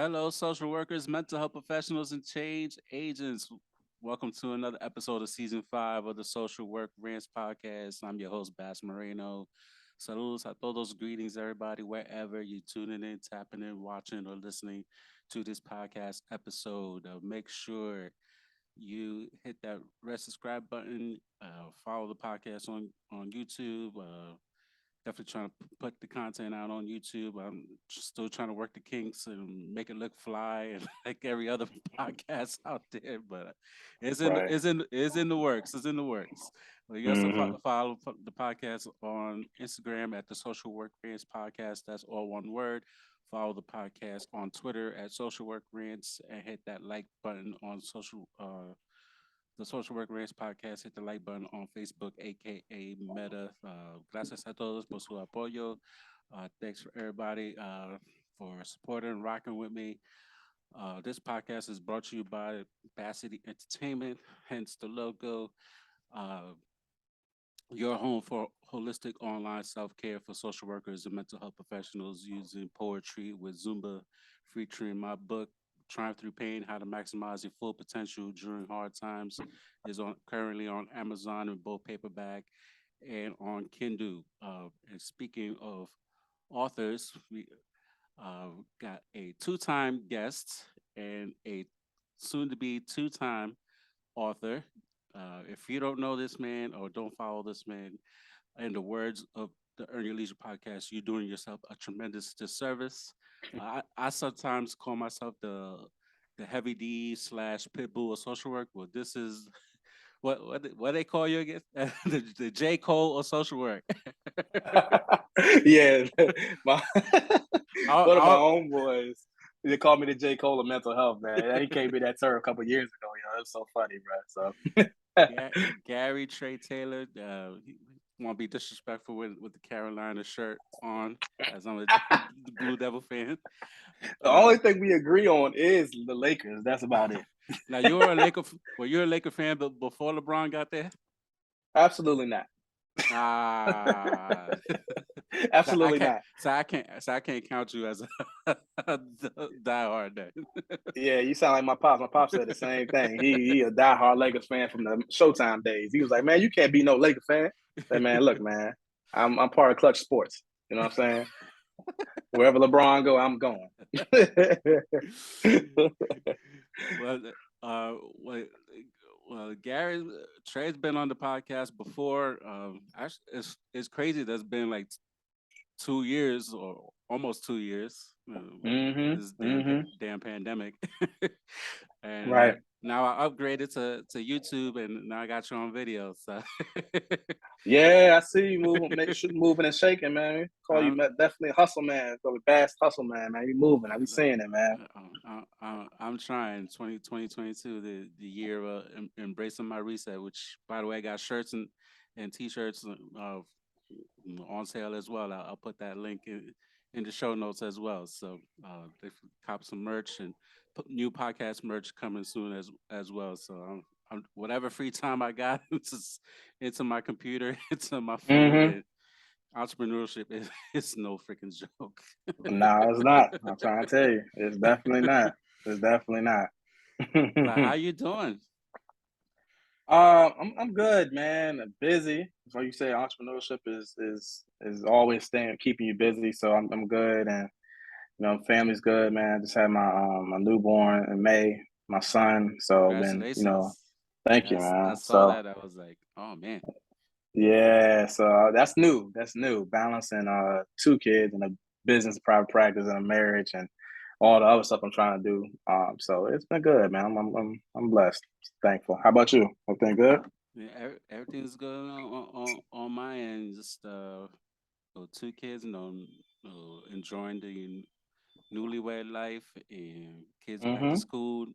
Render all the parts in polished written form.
Hello, social workers, mental health professionals, and change agents. Welcome to another episode of season 5 of the Social Work Rants podcast. I'm your host, Bass Moreno. Saludos a todos, greetings, everybody, wherever you're tuning in, tapping in, watching, or listening to this podcast episode. Make sure you hit that red subscribe button, follow the podcast on YouTube. Definitely trying to put the content out on YouTube. I'm still trying to work the kinks and make it look fly and like every other podcast out there. But Right. it's in the works. It's in the works. Well, you also Hmm. follow the podcast on Instagram at the Social Work Rants Podcast. That's all one word. Follow the podcast on Twitter at Social Work Rants and hit that like button on the Social Work Rants Podcast. Hit the like button on Facebook, aka Meta. Gracias a todos por su apoyo. Thanks for everybody for supporting and rocking with me. This podcast is brought to you by Capacity Entertainment, hence the logo. Uh, your home for holistic online self care for social workers and mental health professionals using poetry with Zumba, featuring my book, Triumph Through Pain: How to Maximize Your Full Potential During Hard Times, is on currently on Amazon in both paperback and on Kindle. And speaking of authors, we got a two-time guest and a soon-to-be two-time author. If you don't know this man or don't follow this man, in the words of the Earn Your Leisure podcast, you're doing yourself a tremendous disservice. I sometimes call myself the heavy D slash pitbull of social work. Well, this is what they call you again? The J Cole of social work. Yeah, my I, one of my I, homeboys, they called me the J. Cole of mental health, man. He gave me that term a couple years ago. It was so funny, bro. Gary Trey Taylor. He won't be disrespectful with the Carolina shirt on, as I'm a the Blue Devil fan. The Uh, only thing we agree on is the Lakers. That's about it. Now you were a Laker. Were you a Laker fan before LeBron got there? Absolutely not. Ah, so I Absolutely can't. not. So I can't count you as a diehard then. Yeah, you sound like my pops. My pops said the same thing. He a diehard Lakers fan from the Showtime days. He was like, man, you can't be no Lakers fan. Say, man, look, man, I'm part of Clutch Sports. You know what I'm saying? Wherever LeBron go, I'm going. well, uh, well, well, Gary Trey's been on the podcast before. Actually, it's crazy. That's been like 2 years or almost 2 years with Hmm. this Hmm. damn pandemic. And Right. now I upgraded to YouTube, and now I got you on video. So Yeah, I see you moving, moving and shaking, man. Call you I'm, definitely hustle man. Call me Bass Hustle man, man. You moving. I be seeing it, man. I'm trying 2022, the year of embracing my reset. Which, by the way, I got shirts and t-shirts on sale as well. I'll put that link in the show notes as well. So they cop some merch and new podcast merch coming soon as well. So whatever free time I got into my computer, into my phone, Hmm. and entrepreneurship is it's no freaking joke. No, it's not. I'm trying to tell you, it's definitely not. It's definitely not. So how you doing? I'm good, man. I'm busy. So you say entrepreneurship is always staying keeping you busy. So I'm good, and family's good, man. I just had my newborn in May, my son. So been Congratulations. thank you, Yes, I man. saw So that. I was like, oh man. yeah, so that's new. That's new. Balancing two kids and a business, private practice, and a marriage, and all the other stuff I'm trying to do. So it's been good, man. I'm blessed, thankful. How about you? Everything good? Yeah, everything's good on my end. Just two kids, enjoying the newlywed life and kids back to Mm-hmm. school,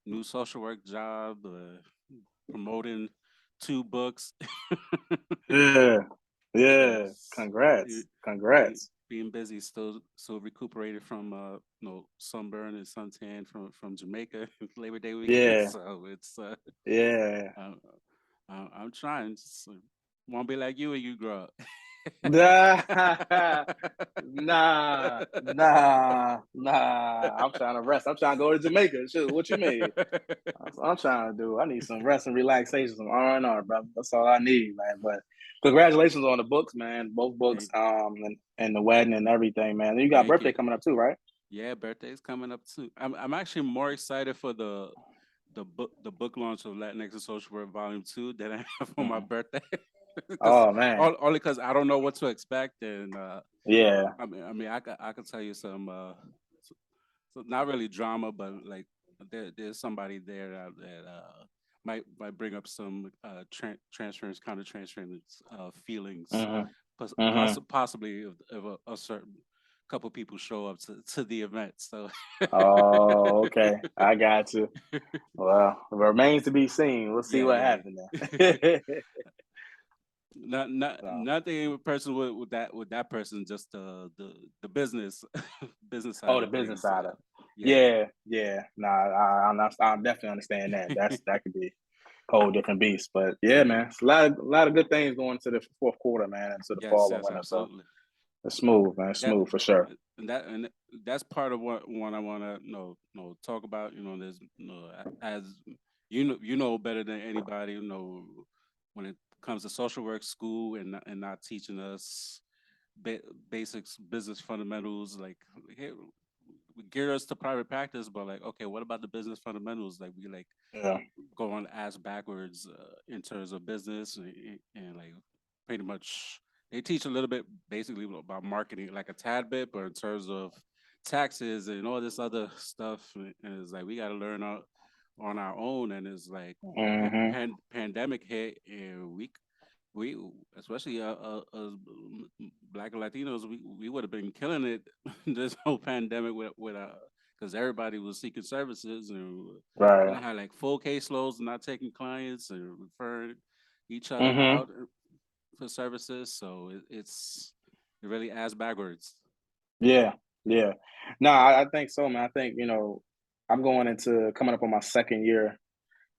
new social work job, promoting two books. Yeah, yeah. Yes, Congrats, congrats. being busy, still recuperated from sunburn and suntan from Jamaica Labor Day weekend. Yeah, So it's yeah. uh, I'm trying. Just, won't be like you when you grow up. Nah, nah. I'm trying to rest. I'm trying to go to Jamaica. Shoot, what you mean? That's what I'm trying to do. I need some rest and relaxation, some R&R, brother. That's all I need, man. But congratulations on the books, man. Both books, Thank, and the wedding and everything, man. You got thank birthday you. coming up too, right? Yeah, birthday's coming up too. I'm actually more excited for the book launch of Latinx and Social Work Volume 2 than I am for my Mhm. birthday. Because Oh man, only because I don't know what to expect, and yeah. I could tell you some so not really drama, but like there's somebody there that might bring up some transference, counter transference feelings, Hmm. Hmm. possibly if a certain couple people show up to the event. So Oh, okay. I got you. Well, it remains to be seen. We'll see yeah, what yeah. happens there. So, Nothing personal with that person, just the business business side oh, the of business things. side of it. Yeah, Yeah, yeah. Nah, I definitely understand that. That could be a whole different beast. But yeah, yeah. man, it's a lot of good things going to the fourth quarter, man, and to the Yes, fall and yes, winter. So absolutely. it's smooth, man. It's That smooth for sure. and that's part of what one I want to talk about. There's as you know better than anybody. When it comes to social work school and not teaching us basics, business fundamentals. Like here, we gear us to private practice, but like, okay, what about the business fundamentals? Like we like Yeah. going ass backwards in terms of business and like pretty much they teach a little bit basically about marketing, like a tad bit, but in terms of taxes and all this other stuff, and it's like we got to learn on our own. And it's like Hmm. pandemic hit, and we especially black and Latinos, we would have been killing it this whole pandemic with because everybody was seeking services and we Right. had like full caseloads, not taking clients and referring each other Hmm. out for services. So it really ass backwards. Yeah. Yeah. No, I think so, man. I think I'm going into coming up on my second year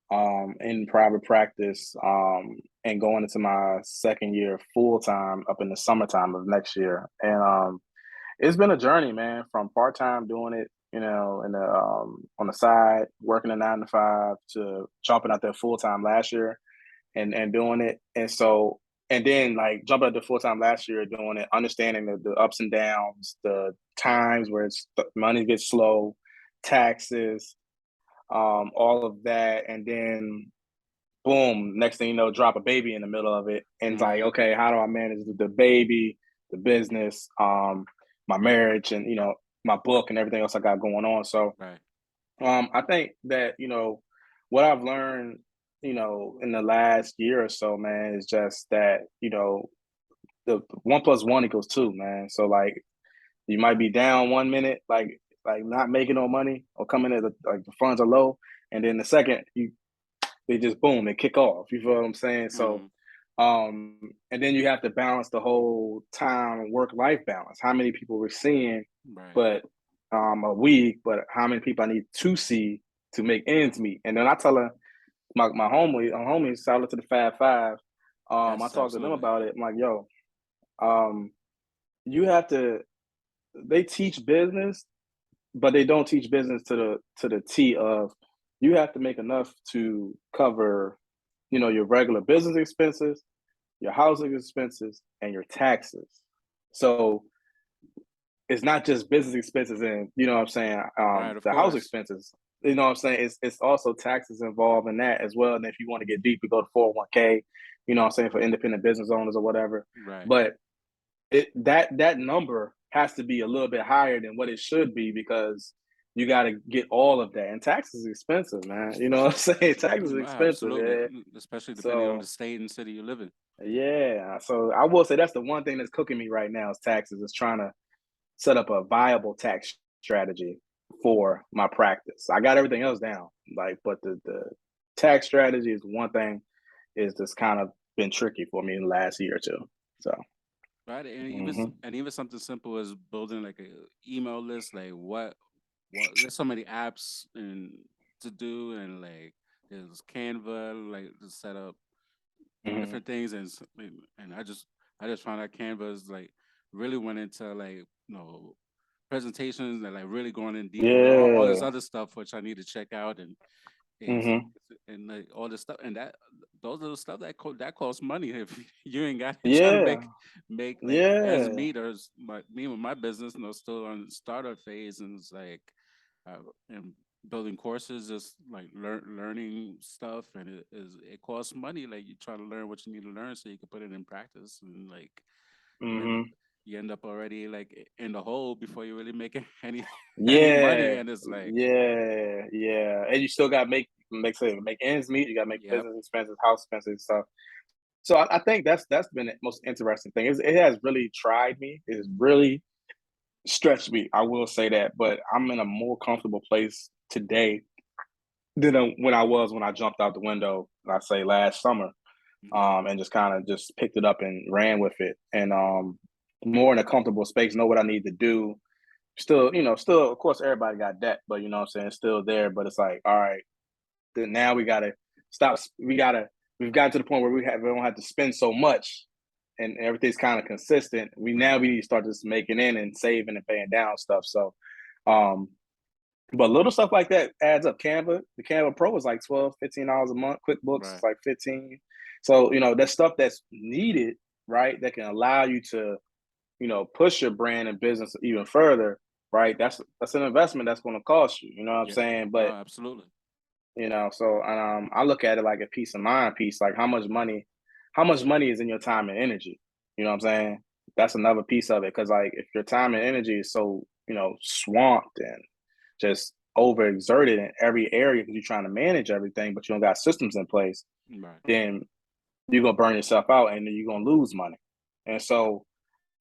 in private practice, and going into my second year full time up in the summertime of next year. And it's been a journey, man, from part time doing it, in the on the side, working a 9 to 5, to jumping out there full time last year and doing it. And so, and then like jumping out there full time last year doing it, understanding the ups and downs, the times where the money gets slow, taxes, all of that, and then boom, next thing you know, drop a baby in the middle of it, and it's like, Mm-hmm. okay, how do I manage the baby, the business, my marriage, and my book and everything else I got going on. So, Right. I think that what I've learned, in the last year or so, man, is just that the 1 plus 1 equals 2, man. So like you might be down 1 minute, like not making no money or coming at like the funds are low, and then the second they just boom, they kick off. You feel what I'm saying? So, Mm-hmm. and then you have to balance the whole time work life balance. How many people we're seeing, Right. but a week, but how many people I need to see to make ends meet. And then I tell her my homies, shout out to the Fab Five. I Yes, talk to them absolutely. about it. I'm like, yo, um, you have to. They teach business, but they don't teach business to the T of you have to make enough to cover, your regular business expenses, your housing expenses, and your taxes. So it's not just business expenses and what I'm saying, Right. Of the house course. expenses. You know what I'm saying? It's also taxes involved in that as well. And if you want to get deep, you go to 401k, what I'm saying, for independent business owners or whatever. Right. But that number has to be a little bit higher than what it should be because you got to get all of that. And taxes is expensive, man. You know what I'm saying? Taxes is expensive, Absolutely, yeah. especially depending on the So state and city you live in. yeah, so I will say that's the one thing that's cooking me right now is taxes. Is trying to set up a viable tax strategy for my practice. I got everything else down, like, but the tax strategy is one thing is just kind of been tricky for me in the last year or two. So, Right, hmm and even something simple as building like a email list, like what there's so many apps and to do, and like there's Canva, like to set up hmm different things, and I just I just found out Canva is like really went into like presentations and like really going in deep with all this Yeah. other stuff which I need to check out Mm-hmm. and like all this stuff and that those are the stuff that costs money if you ain't got it trying to Yeah. make like ends Yeah. meet or me with my business still on startup phase and it's like and building courses just like learning stuff and it costs money like you try to learn what you need to learn so you can put it in practice and like you end up Mm-hmm. you end up already like in the hole before you really make any money Yeah. and it's like Yeah. Yeah. And you still gotta make ends meet. You gotta make yep. business expenses, house expenses, stuff. So I think that's been the most interesting thing. It has really tried me. It has really stretched me. I will say that, but I'm in a more comfortable place today than when I was when I jumped out the window. I say last summer, Yeah. and just kind of just picked it up and ran with it, and more in a comfortable space. Know what I need to do. Still, still, of course, everybody got debt, but you know what I'm saying, it's still there. But it's like, all right, then now we gotta stop. We've gotten to the point where we don't have to spend so much and everything's kind of consistent. Right. We need to start just making in and saving and paying down stuff. So um but little stuff like that adds up. The Canva Pro is like $12, $15 a month. QuickBooks is Right. like 15. So, that's stuff that's needed, right? That can allow you to, push your brand and business even further, right? That's an investment that's going to cost you, you know what I'm Yeah. saying? No, But absolutely. so I look at it like a peace of mind piece. Like how much money is in your time and energy? You know what I'm saying? That's another piece of it. Cause like if your time and energy is so, swamped and just overexerted in every area because you're trying to manage everything, but you don't got systems in place, Right. then you're gonna burn yourself out and then you're gonna lose money. And so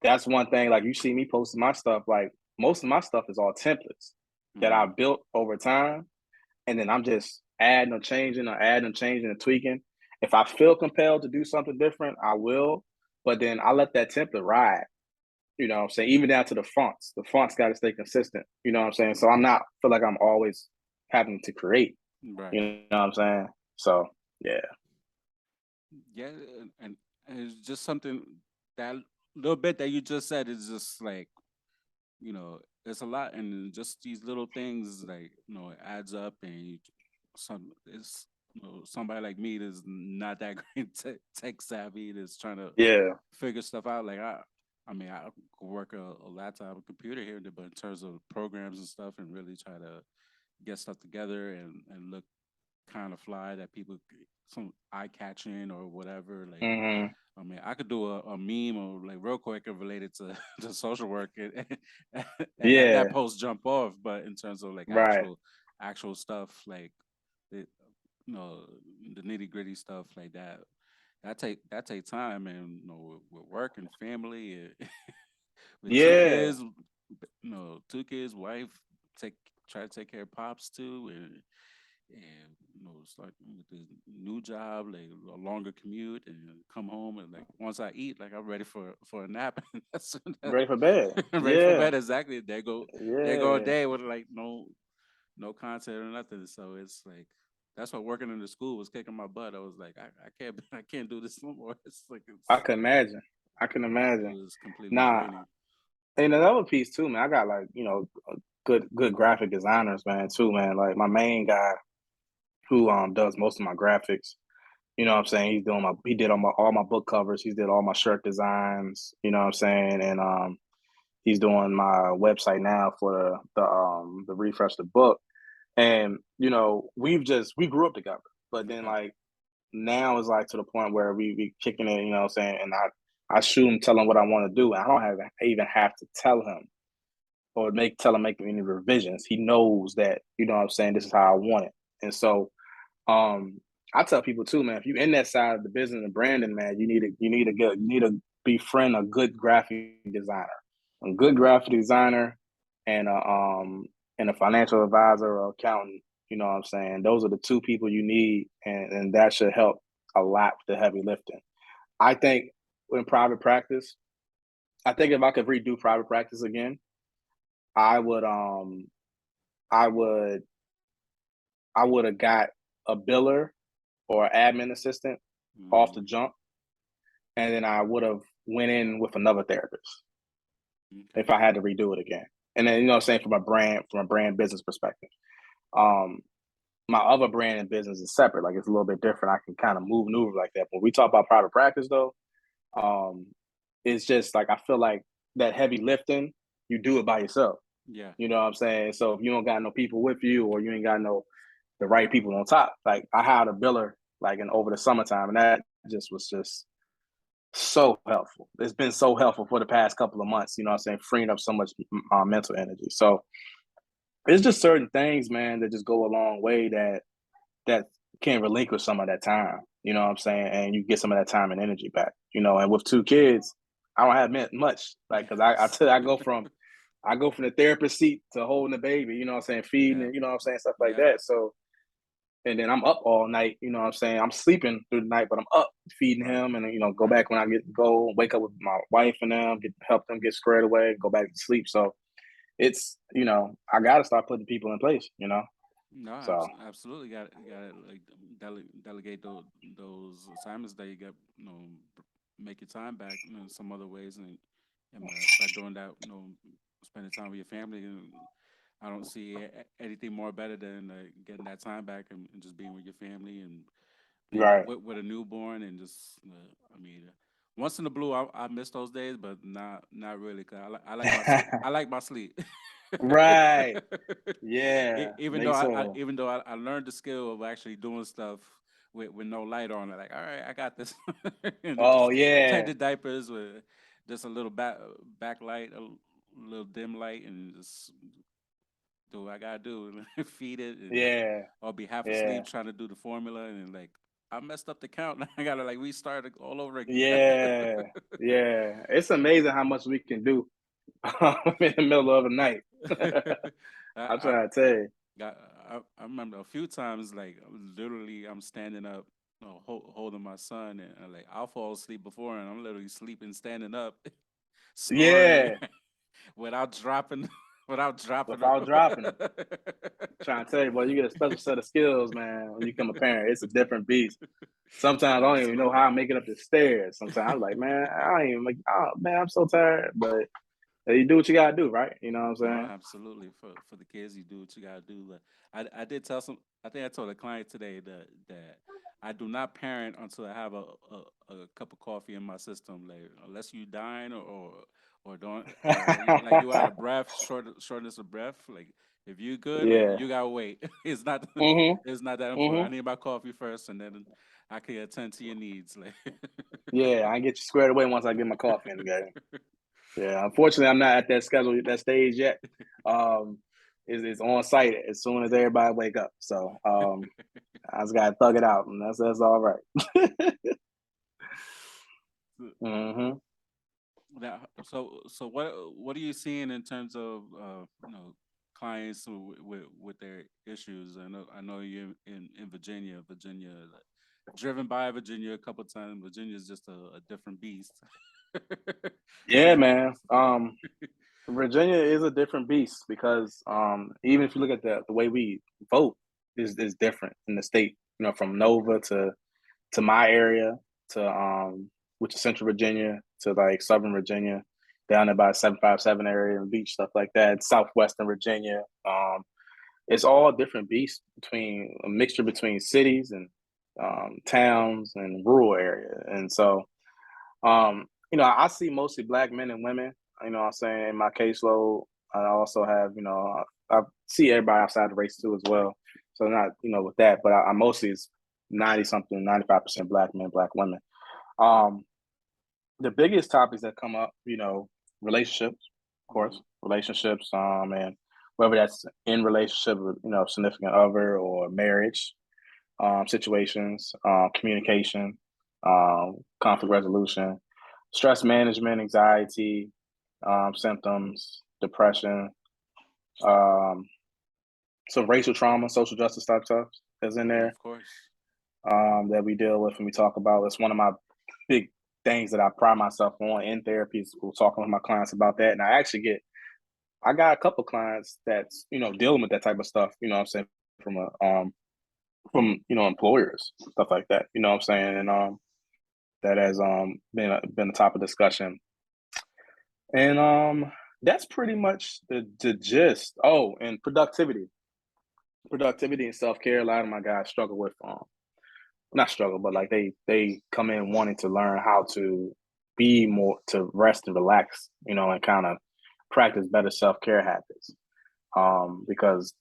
that's one thing. Like you see me posting my stuff, like most of my stuff is all templates that I Mm-hmm. built over time and then I'm just adding or changing and tweaking. If I feel compelled to do something different, I will. But then I let that template ride. You know what I'm saying? Even down to the fonts. The fonts got to stay consistent. You know what I'm saying? So I'm not feel like I'm always having to create. Right. You know what I'm saying? So yeah. Yeah, and it's just something that little bit that you just said is just like it's a lot, and just these little things like it adds up, and somebody like me that's not that great tech savvy that's trying to Yeah. figure stuff out. Like I mean, I could work a laptop, a computer here, and there, but in terms of programs and stuff, and really try to get stuff together and look kind of fly that people some eye catching or whatever. Like, Hmm. I mean, I could do a meme or like real quick and related to to social work and have that Yeah. post jump off. But in terms of like Right. actual stuff, like it, you know, the nitty gritty stuff like that. That take time, and with work and family, with two Yeah. kids, 2 kids, wife, take try to take care of pops too, and start with the new job, like a longer commute, and come home and like once I eat, like I'm ready for a nap, and that's Ready for bed. ready for Yeah. bed. Exactly. There go a Yeah. day with like no content or nothing. So it's like that's why working in the school was kicking my butt. I was like, I can't I can't do this no more. It's like I can imagine. I can it imagine. was completely Nah. draining. And another piece too, man. I got like, good graphic designers, man, too, man. Like my main guy who does most of my graphics. You know what I'm saying? He did all my book covers, he did all my shirt designs, you know what I'm saying? And he's doing my website now for the refresh the book. And we grew up together. But then Okay. like now it's like to the point where we kicking it, you know what I'm saying? And I shoot him, tell him what I want to do. And I don't have even have to tell him or make any revisions. He knows that, you know what I'm saying, this is how I want it. And so um, I tell people too, man, if you're in that side of the business and branding, man, you need to befriend a good graphic designer, a good graphic designer, and a financial advisor or accountant. You know what I'm saying? Those are the two people you need, and that should help a lot with the heavy lifting. I think in private practice, I think if I could redo private practice again, I would I would I would have got a biller or admin assistant off the Mm, jump, and then I would have went in with another therapist if Okay. I had to redo it again. And then, you know what I'm saying, from a brand business perspective. Um, my other brand and business is separate. Like it's a little bit different. I can kind of move maneuver like that. When we talk about private practice though, um, it's just like I feel like that heavy lifting, you do it by yourself. Yeah. You know what I'm saying? So if you don't got no people with you or you ain't got no the right people on top, like I hired a biller like in over the summertime and that just was just so helpful. It's been so helpful for the past couple of months, you know what I'm saying, freeing up so much mental energy. So it's just certain things, man, that just go a long way that can relinquish some of that time, you know what I'm saying? And you get some of that time and energy back, you know. And with two kids, I don't have much, like, cause I go from the therapist seat to holding the baby, you know what I'm saying, feeding Yeah. it, you know what I'm saying, stuff like Yeah. that. So, and then I'm up all night, you know what I'm saying. I'm sleeping through the night, but I'm up feeding Right. him, and you know, go Right. back when I wake up with my wife and them, help them get squared away, go back to sleep. So it's you know, I got to start putting people in place, you know. No, So absolutely got to like delegate those assignments that you got. Make your time back. Some other ways, and by doing that, spending time with your family. And I don't see anything more better than getting that time back and just being with your family and being right, with a newborn and just. I mean, once in the blue, I miss those days, but not really. Cause I like my sleep. I like my sleep. right, yeah, Even though make I so. even though I learned the skill of actually doing stuff with no light on it, like all right, I got this, and then Oh just change yeah, the diapers with just a little backlight, a little dim light, and just do what I gotta do, and feed it, and yeah, I'll be half yeah, asleep trying to do the formula, and like I messed up the count, and I gotta like restart it all over again. yeah, yeah. It's amazing how much we can do in the middle of the night. I'm I, trying to tell you. got I remember a few times like literally I'm standing up, holding my son, and like I'll fall asleep before, and I'm literally sleeping standing up, snoring Yeah, without dropping, without dropping. without dropping them. Trying to tell you, boy, you get a special set of skills, man. When you become a parent, it's a different beast. Sometimes I don't even know how Absolutely. I make it up the stairs. Sometimes I'm like, man, I don't even make. Oh man, I'm so tired. But you do what you gotta do, right? You know what I'm No, saying? absolutely. For the kids, you do what you gotta do. But I did tell some. I think I told a client today that I do not parent until I have a cup of coffee in my system. Like unless you dying or don't or like you out of breath, shortness of breath. Like if you good, like Yeah. you gotta wait. It's not Mhm. it's not that important. I Mhm. need my coffee first, and then I can attend to your needs. Like Yeah, I get you squared away once I get my coffee in the game. Yeah. Unfortunately, I'm not at that schedule, that stage yet. Um, is on site as soon as everybody wake up. So I just gotta thug it out, and that's all right. Mhm. So what are you seeing in terms of clients with their issues? I know you're in Virginia. Virginia, like, driven by Virginia a couple times. Virginia is just a different beast. Yeah, man. Virginia is a different beast because even if you look at the way we vote is different in the state. You know, from Nova to my area to which is Central Virginia to like Southern Virginia, down about 757 area and beach stuff like that. Southwestern Virginia. It's all different beasts between a mixture between cities and towns and rural area. And so you know, I see mostly black men and women, you know what I'm saying, in my caseload. I also have, you know, I see everybody outside the race too as well. So not, you know, with that, but I mostly is 90 something, 95% black men, black women. Um, the biggest topics that come up, you know, relationships, of Mm-hmm. course, relationships, and whether that's in relationship with, you know, significant other or marriage, situations, communication, conflict resolution, stress management, anxiety, symptoms, depression, um, some racial trauma, social justice type stuff is in there Of course. that we deal with and we talk about. It's one of my big things that I pride myself on in therapy is talking with my clients about that. And I got a couple clients that's, you know, dealing with that type of stuff, you know what I'm saying, from a, from, you know, employers, stuff like that, you know what I'm saying? And that has been a topic of discussion. And that's pretty much the gist. Oh, and productivity and self-care. A lot of my guys struggle with not struggle, but like they come in wanting to learn how to be more to rest and relax, and kind of practice better self-care habits. Because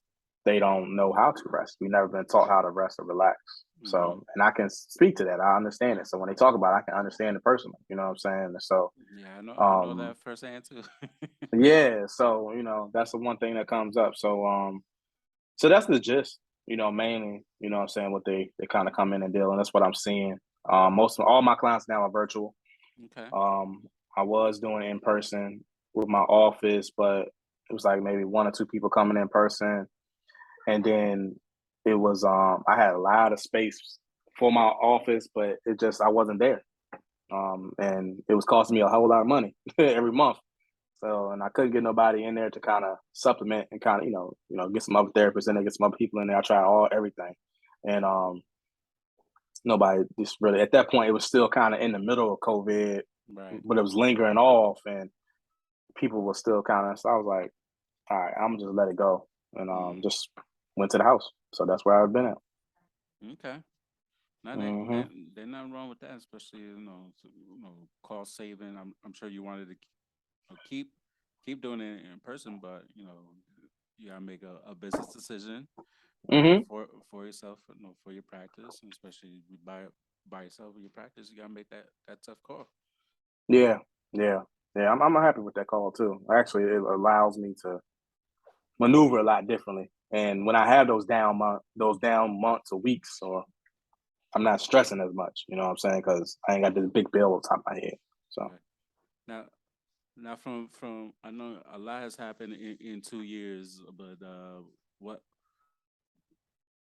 they don't know how to rest. We've never been taught how to rest or relax. Mm-hmm. So, and I can speak to that. I understand it. So when they talk about it, I can understand it personally. You know what I'm saying? And so, Yeah, I know um, that firsthand too. yeah. So that's the one thing that comes up. So, so that's the gist. Mainly, what I'm saying, what they kind of come in and deal, and that's what I'm seeing. Most of all my clients now are virtual. Okay. Um, I was doing it in person with my office, but it was like maybe one or two people coming in person, and then it was I had a lot of space for my office, but it just I wasn't there, and it was costing me a whole lot of money every month. So, and I couldn't get nobody in there to kind of supplement and kind of get some other therapists in there, get some other people in there. I tried everything, and nobody just really at that point. It was still kind of in the middle of COVID, Right. but it was lingering off, and people were still kind of. So I was like, all right, I'm just let it go, and Mm. just went to the house. So that's where I've been at. Okay. Now Hmm. there's nothing wrong with that, especially cost saving. I'm sure you wanted to keep doing it in person, but you gotta make a business decision Hmm. for yourself, for your practice, and especially you by yourself with your practice, you gotta make that tough call. Yeah, yeah, yeah. I'm happy with that call too. Actually, it allows me to maneuver a lot differently. And when I have those down months or weeks, or I'm not stressing as much. You know what I'm saying? Because I ain't got this big bill on top of my head. So. Right. Now, now from I know a lot has happened in 2 years, but what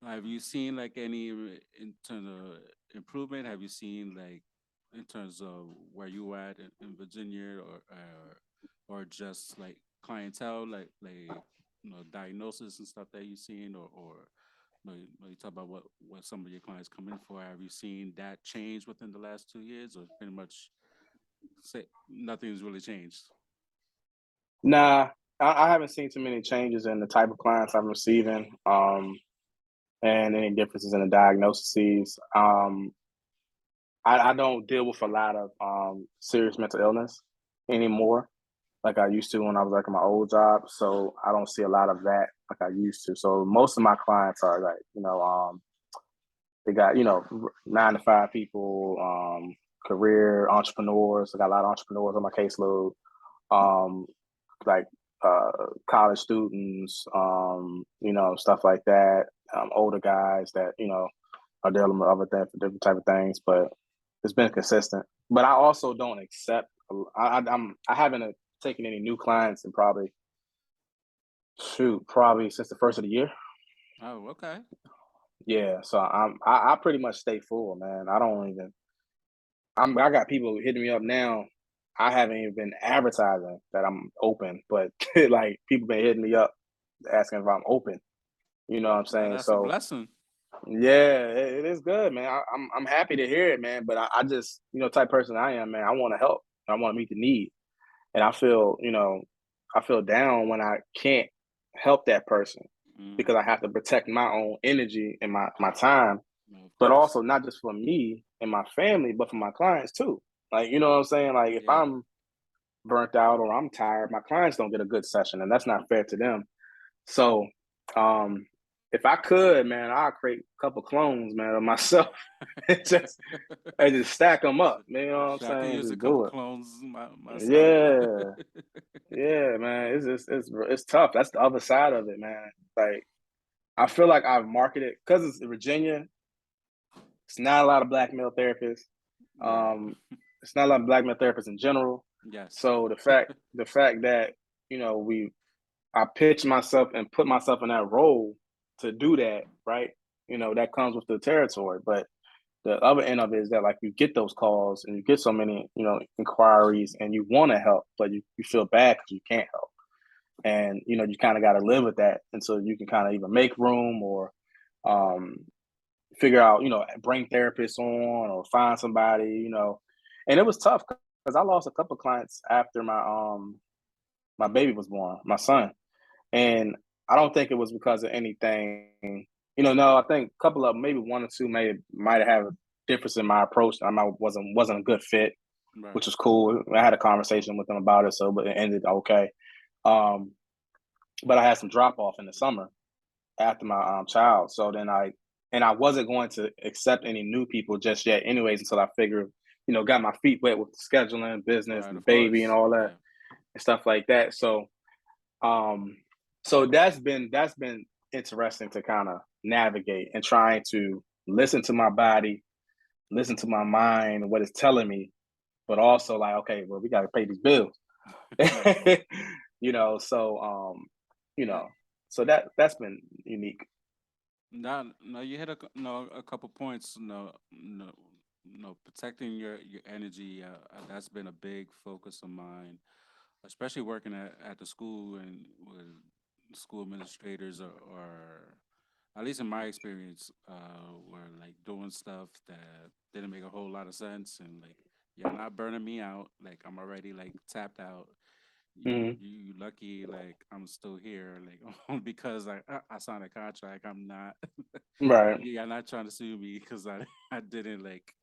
have you seen like any in terms of improvement? Have you seen like in terms of where you at in Virginia or just like clientele, like diagnosis and stuff that you've seen, or you talk about what some of your clients come in for. Have you seen that change within the last 2 years, or pretty much say nothing's really changed? Nah, I haven't seen too many changes in the type of clients I'm receiving, and any differences in the diagnoses. I don't deal with a lot of serious mental illness anymore, like I used to when I was like in my old job. So I don't see a lot of that like I used to. So most of my clients are like, they got, 9 to 5 people, career entrepreneurs. I got a lot of entrepreneurs on my caseload, um, like college students, stuff like that. Older guys that, are dealing with other different type of things, but it's been consistent. But I also don't accept. I haven't taken any new clients in probably since the first of the year. Oh, okay. Yeah, so I pretty much stay full, man. I don't even. I got people hitting me up now. I haven't even been advertising that I'm open, but like people been hitting me up asking if I'm open. You know what I'm saying? That's a So blessing. yeah, it is good, man. I'm happy to hear it, man. But I just type person I am, man. I want to help. I want to meet the need, and I feel down when I can't help that person Mm, because I have to protect my own energy and my time, no, of but course. also not just for me and my family, but for my clients too. Like, you know what I'm saying? Like, if Yeah. I'm burnt out or I'm tired, my clients don't get a good session, and that's not fair to them. So, um, if I could, man, I'd create a couple clones, man, of myself and just stack them up. Man, you know what I'm Sure, I could saying? use a Just couple do it. clones myself. Yeah, yeah, man. It's tough. That's the other side of it, man. Like, I feel like I've marketed because it's Virginia. It's not a lot of black male therapists. Right. Um, it's not a lot of black male therapists in general. Yes. So the fact that we I pitch myself and put myself in that role to do that, right? That comes with the territory. But the other end of it is that like you get those calls and you get so many, inquiries and you want to help, but you feel bad because you can't help. And you kind of got to live with that until you can kind of either make room or um, figure out, bring therapists on or find somebody, And it was tough because I lost a couple clients after my baby was born, my son. And I don't think it was because of anything, no, I think a couple of maybe one or two might have a difference in my approach. Wasn't a good fit, Right. which was cool. I had a conversation with them about it, so but it ended okay. Um, but I had some drop off in the summer after my child. So then I wasn't going to accept any new people just yet, anyways, until I figured, got my feet wet with scheduling, business, Right. and the Of baby, and course. all that Yeah. and stuff like that. Um, so that's been interesting to kind of navigate and trying to listen to my body, listen to my mind, what it's telling me, but also like, okay, well, we got to pay these bills, Right. So you Yeah. know, so that's been unique. No, you hit a couple points. No, protecting your energy. That's been a big focus of mine, especially working at the school and with school administrators or at least in my experience, were like doing stuff that didn't make a whole lot of sense and like y'all not burning me out. Like I'm already like tapped out. Hmm. You lucky like I'm still here like only because I signed a contract. I'm not Right, yeah, not trying to sue me because I didn't like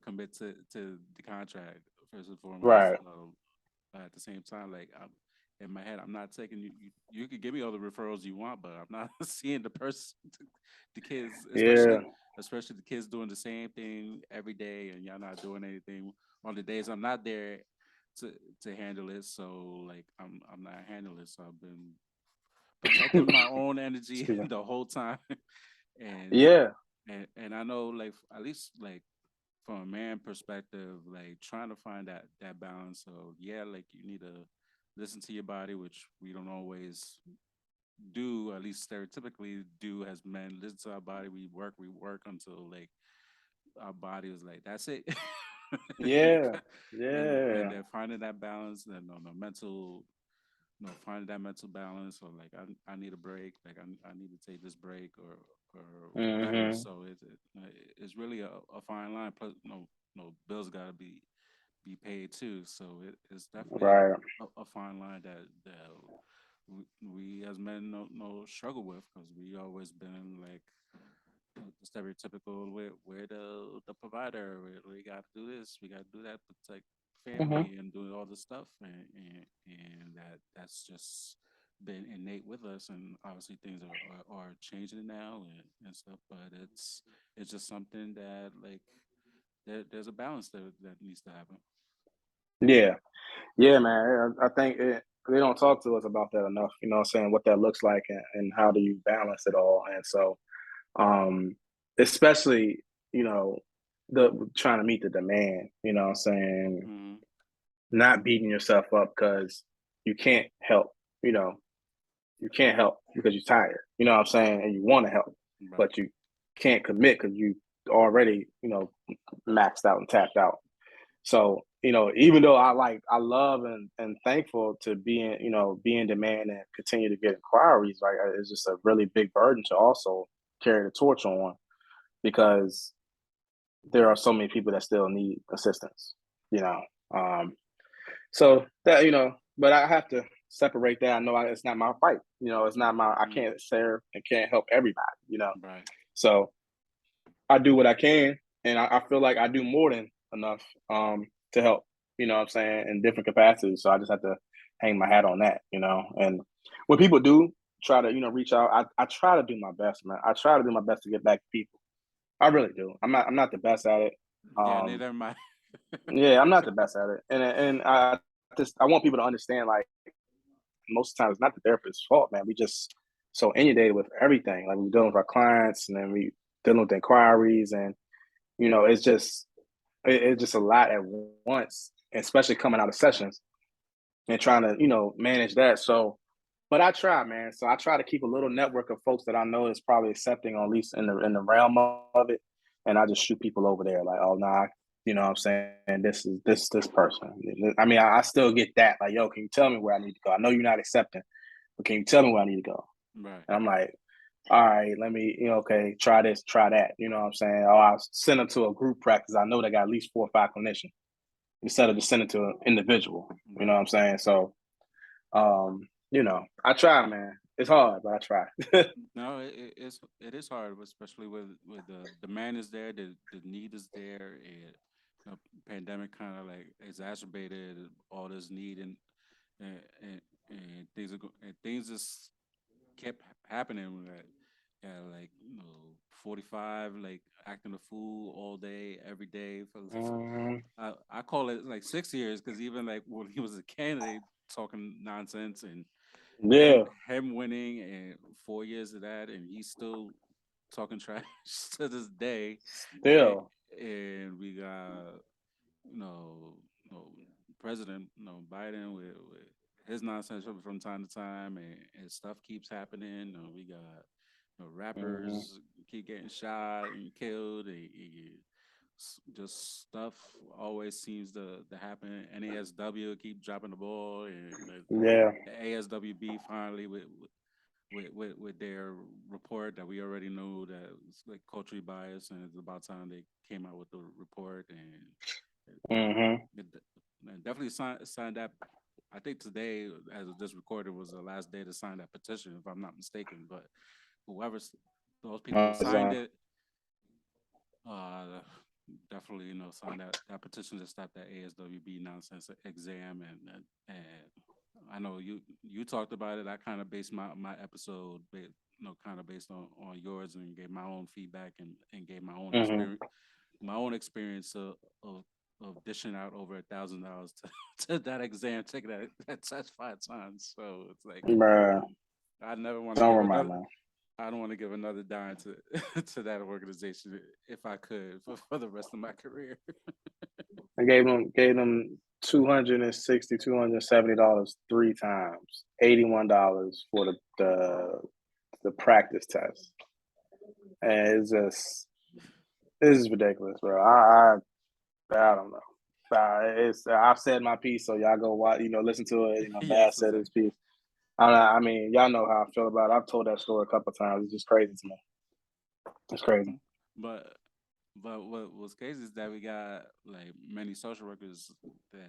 commit to the contract first and foremost. right, At the same time, like I'm in my head, I'm not taking you could give me all the referrals you want, but I'm not seeing the person, the kids, yeah, especially the kids doing the same thing every day, and y'all not doing anything on the days I'm not there to to handle it. So like I'm not handling it. So I've been protecting my own energy excuse me, the whole time, and yeah, and I know like at least like from a man perspective, like trying to find that balance of yeah, like you need to listen to your body, which we don't always do, at least stereotypically do as men. Listen to our body, we work until like our body is like that's it. yeah, And yeah, then finding that balance and on the mental finding that mental balance or like I need a break, like I need to take this break or whatever. hmm, So it's really a fine line. Plus, no bills got to be paid too. So it's definitely right, a fine line that we as men no struggle with because we always been like the stereotypical we're the provider. We got to do this, we got to do that, protect hmm, family and doing all this stuff, and that's just been innate with us. And obviously things are changing now and stuff, but it's just something that like there's a balance that needs to happen. yeah, yeah, man. I think they don't talk to us about that enough. You know, what I'm saying what that looks like and how do you balance it all. And so, um, especially you know, the trying to meet the demand. You know, what I'm saying Hmm. not beating yourself up because you can't help. You know, you can't help because you're tired. You know what I'm saying, and you want to help, Right. but you can't commit because you already maxed out and tapped out. So, even though I love and thankful to be in demand and continue to get inquiries, like it's just a really big burden to also carry the torch on because there are so many people that still need assistance, you know. Um, so that, but I have to separate that. I know it's not my fight, it's not I Mm. can't serve and can't help everybody. Right. So I do what I can, and I feel like I do more than enough to help. You know what I'm saying, in different capacities. So I just have to hang my hat on that. And when people do try to reach out, I try to do my best, man. I try to do my best to get back to people. I really do. I'm not the best at it. Yeah, Um, neither am I. yeah, I'm not the best at it, and I want people to understand like most times it's not the therapist's fault, man. We just so inundated with everything. Like we're dealing with our clients, and then we dealing with inquiries, and it's just it's just a lot at once, especially coming out of sessions and trying to manage that. So, but I try, man. So I try to keep a little network of folks that I know is probably accepting, or at least in the realm of it, and I just shoot people over there, like, oh nah, what I'm saying, this person. I mean, I still get that, like, yo, can you tell me where I need to go? I know you're not accepting, but can you tell me where I need to go? Right. And I'm like, all right, let me, okay, try this, try that. You know what I'm saying? Oh, I'll send them to a group practice. I know they got at least 4 or 5 clinicians. instead of just sending to an individual. You know what Right. I'm saying? So, I try, man. It's hard, but I try. No, it is hard, especially with the demand is there, the need is there, and pandemic kind of like exacerbated all this need, and and things just kept happening. Like 45, like acting a fool all day, every day. Mhm. I call it like 6 years because even like when he was a candidate talking nonsense and him Yeah, him winning and 4 years of that and he's still talking trash to this day. And, still. and we got you know, you know President Biden with his nonsense from time to time and stuff keeps happening. We got Mhm. rappers keep getting shot and killed. Just stuff always seems to happen. NASW keep dropping the ball, and Yeah. the ASWB finally with their report that we already knew that it's like culturally biased, and it's about time they came out with the report Mhm. and definitely signed that. I think today, as of this recorded, was the last day to sign that petition, if I'm not mistaken. But whoever those people who signed it, uh, definitely signed that petition to stop that ASWB nonsense exam and I know you talked about it. I kind of based my episode, kind of based on yours, and gave my own feedback and gave Mhm. my own experience of dishing out over $1,000 to that exam, taking that test 5 times. So it's like Bruh, I never want to don't give remind another. me. I don't want to give another dime to to that organization if I could for the rest of my career. I gave them 270 dollars 3 times, $81 for the practice test, and it's ridiculous, bro. I don't know. It's I've said my piece, so y'all go watch, listen to it. Bad Yes, said his exactly. piece. I mean, y'all know how I feel about it. I've told that story a couple of times. It's just crazy to me. It's crazy. But what was crazy is that we got like many social workers that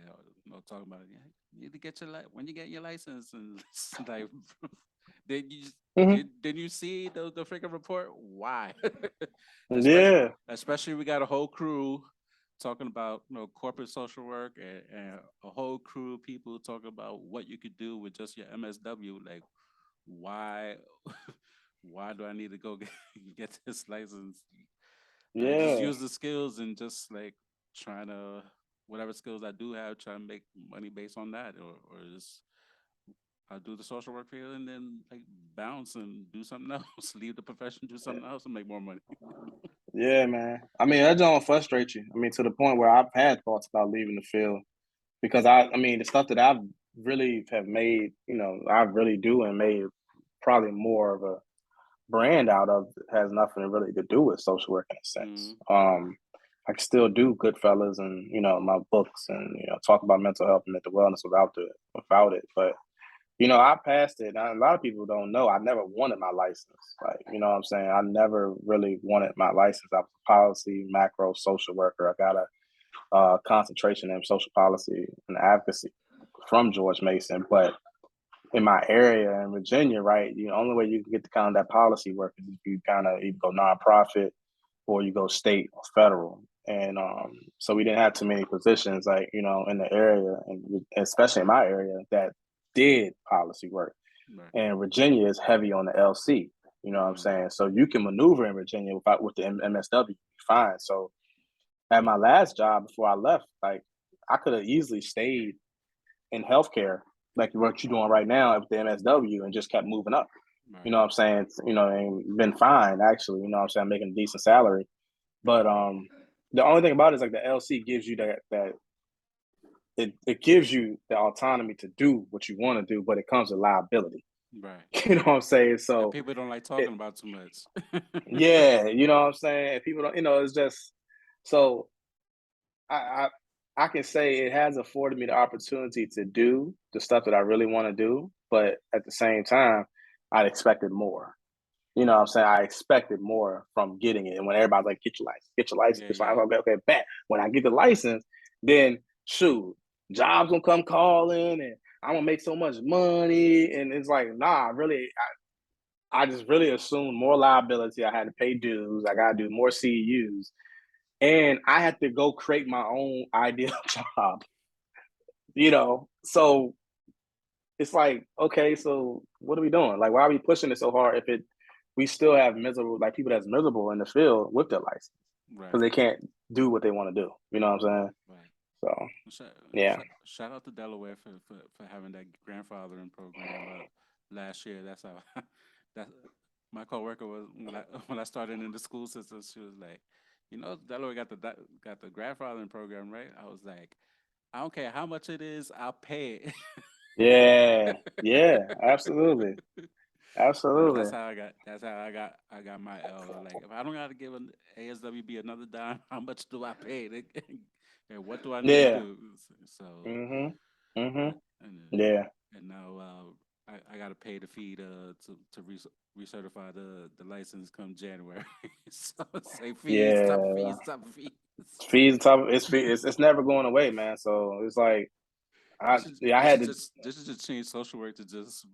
talking about yeah, you need to get when you get your license and it's like did you just, Hmm. did you see the freaking report? Why? especially Yeah, especially we got a whole crew talking about corporate social work and a whole crew of people talking about what you could do with just your MSW. Like why why do I need to go get this license? Just yeah, use the skills and just like trying to whatever skills I do have, try to make money based on that, or just I do the social work field and then like bounce and do something else, leave the profession, do something else, and make more money. yeah, man. I mean, that don't frustrate you. I mean, to the point where I've had thoughts about leaving the field because I mean, the stuff that I've really have made, I really do and made probably more of a brand out of has nothing really to do with social work in a sense. Mm, I can still do Goodfellas and my books and talk about mental health and mental wellness without it. But I passed it. And a lot of people don't know I never wanted my license. Like what I'm saying, I never really wanted my license. I was a policy macro social worker. I got a concentration in social policy and advocacy from George Mason, but in my area in Virginia, right, the only way you can get the kind of that policy work is if you kind of either go nonprofit or you go state or federal. And so we didn't have too many positions, like in the area, and especially in my area, that did policy work. right. And Virginia is heavy on the LC. You know what I'm Mm, saying? So you can maneuver in Virginia with the MSW, fine. So at my last job before I left, like I could have easily stayed in healthcare, like what you're doing right now with the MSW, and just kept moving up. You right. know what I'm saying? And been fine actually. You know what I'm saying? Making a decent salary, but the only thing about it is like the LC gives you that it gives you the autonomy to do what you want to do, but it comes with liability. Right. You know what I'm saying? That So people don't like it, talking about too much. yeah, you know what I'm saying. And people don't, it's just so I, I I can say it has afforded me the opportunity to do the stuff that I really want to do, but at the same time, I expected more. You know what I'm saying? I expected more from getting it. And when everybody's like, get your license, get your license, Yeah, get your license. yeah. Okay, okay, bet. When I get the license, then shoot, jobs gonna come calling and I'm gonna make so much money. And it's like, nah, really, I just really assumed more liability. I had to pay dues. I gotta do more CEUs. And I had to go create my own ideal job, So it's like, okay, so what are we doing? Like, why are we pushing it so hard if we still have miserable, like people that's miserable in the field with their license because Right. they can't do what they want to do. You know what I'm saying? Right. So Shout, yeah, shout out to Delaware for having that grandfathering program last year. That's how that my coworker was when I started in the school system. She was like, Delaware got the grandfathering program, right? I was like, I don't care how much it is, I'll pay yeah, it. yeah, absolutely, So absolutely, that's how I got my L. Like if I don't gotta give an ASWB another dime, how much do I pay? And what do I need to yeah, do? So mhm, mhm, and and, yeah, and now I gotta pay the fee to recertify the license come January. So say fees, top yeah. fees, top fees. Fees top, it's never going away, man. So it's like I They had should to. just change social work to just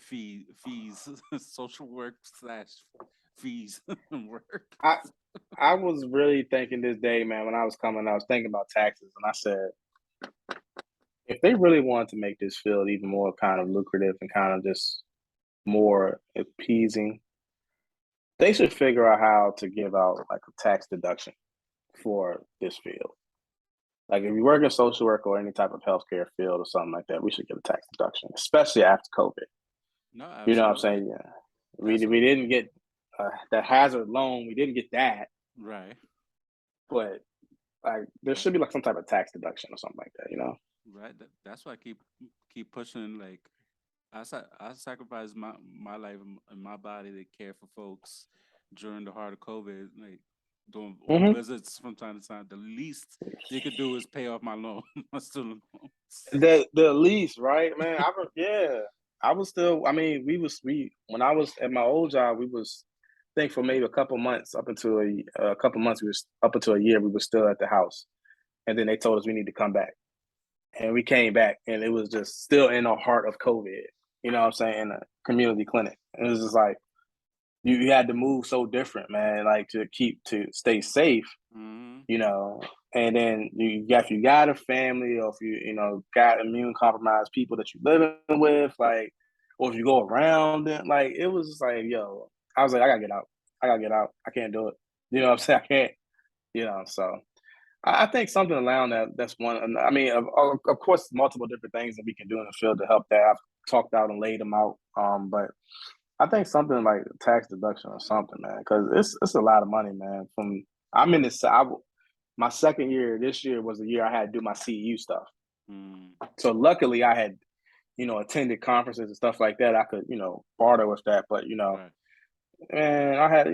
fees social work slash fees work. I I was really thinking this day, man, when I was coming, I was thinking about taxes, and I said, if they really wanted to make this field even more kind of lucrative and kind of just more appeasing, they should figure out how to give out like a tax deduction for this field. Like if you work in social work or any type of healthcare field or something like that, we should get a tax deduction, especially after COVID. No, You know what I'm absolutely. saying? Yeah, That's we didn't get the hazard loan. We didn't get that, right, but like there right, should be like some type of tax deduction or something like that. right. That's why I keep pushing. Like I sacrificed my life and my body to care for folks during the heart of COVID. Like doing Hmm. visits from time to time. The least they could do is pay off my loan, my student loans. The least, right, man? Yeah, I was still. I mean, we when I was at my old job, we was I think for maybe a couple months up until a couple months, we was up until a year, we were still at the house, and then they told us we need to come back, and we came back, and it was just still in the heart of COVID. You know what I'm saying? In a community clinic, and it was just like you had to move so different, man, like to stay safe, Mm-hmm. you know. And then if you got a family or if got immune compromised people that you're living with, like, or if you go around it, like it was just like, yo, I was like, I gotta get out. I gotta get out. I can't do it. You know what I'm saying? I can't, so I think something around that's one. I mean, of course, multiple different things that we can do in the field to help that. I've talked out and laid them out. But I think something like tax deduction or something, man, because it's a lot of money, man. I'm in this. My second year this year was the year I had to do my CEU stuff. Mm-hmm. So luckily, I had attended conferences and stuff like that. I could barter with that, but Right. and I had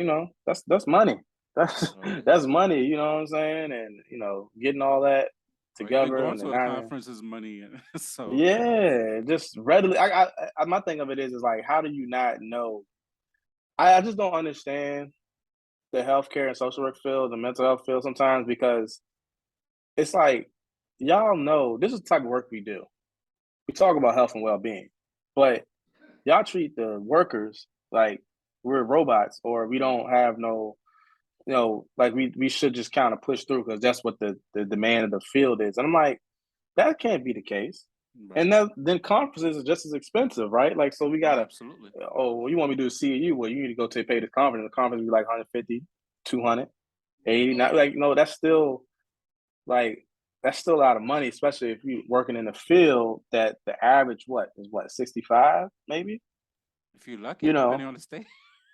that's money. That's Oh yeah. that's money. You know what I'm saying? And getting all that Or even together going and then to a conference is money. So yeah, just readily. My thing of it is like, how do you not know? I just don't understand the healthcare and social work field, the mental health field sometimes because it's like y'all know this is the type of work we do. We talk about health and well being, but y'all treat the workers like we're robots or we don't have no, like we should just kind of push through because that's what the demand of the field is. And I'm like, that can't be the case. And right. then conferences are just as expensive, right? Like, so we Oh, gotta, absolutely. oh, well, you want me to do a CEU? Well, you need to go to pay the conference. The conference will be like 150, 200, 80. Not like, no, like, that's still a lot of money, especially if you're working in a field that the average, is what, 65, maybe? If you're lucky, You depending know, on the state.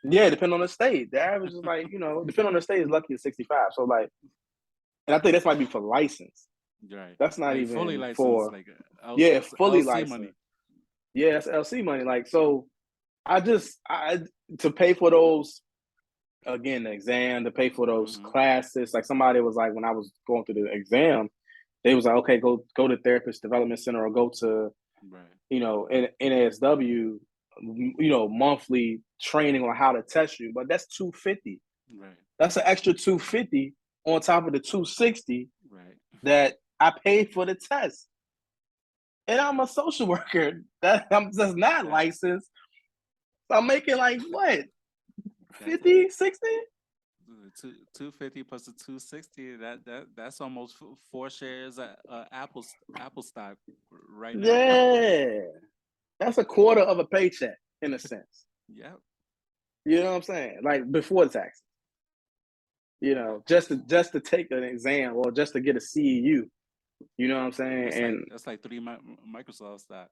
yeah, depending on the state. The average is like, depending on the state is lucky at 65. So, like, and I think this might be for license. Right. That's not Like fully even licensed, for, like yeah, that's fully LC money. licensed. Yeah, that's LC money. Like, so I to pay for those again, the exam, to pay for those Mm-hmm. classes. Like somebody was like when I was going through the exam, they was like, okay, go to therapist development center or go to Right. NASW, monthly training on how to test you. But that's 250. Right. That's an extra 250 on top of the 260 Right. that I paid for the test. And I'm a social worker that I'm just not That licensed. So I'm making like what, that's 50, 60? the 250 plus the 260. That's almost four shares Apple stock right now. Yeah. That's a quarter of a paycheck in a sense. Yep. You know what I'm saying? Like before tax. Just to take an exam or just to get a CEU. You know what I'm saying? And That's like three Microsoft stock.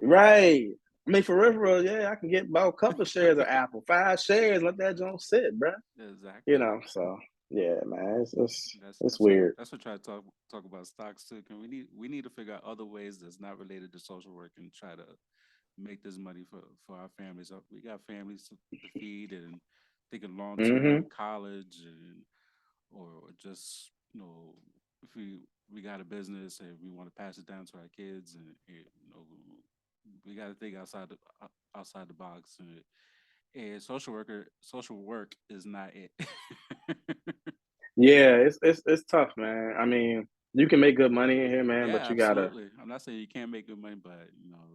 right. I mean, for real, yeah, I can get about a couple of shares of Apple, 5 shares, let that joint sit, bro. Exactly. So yeah, man, That's it's that's what weird. that's what I try to talk about stocks too. Can we need to figure out other ways that's not related to social work and try to make this money for our families. We got families to feed and thinking long term Hmm. college and or just if we got a business and we want to pass it down to our kids and we got to think outside the box and social work is not it. Yeah, it's tough, man. I mean, you can make good money in here, man, but Yeah, you gotta absolutely. I'm not saying you can't make good money, but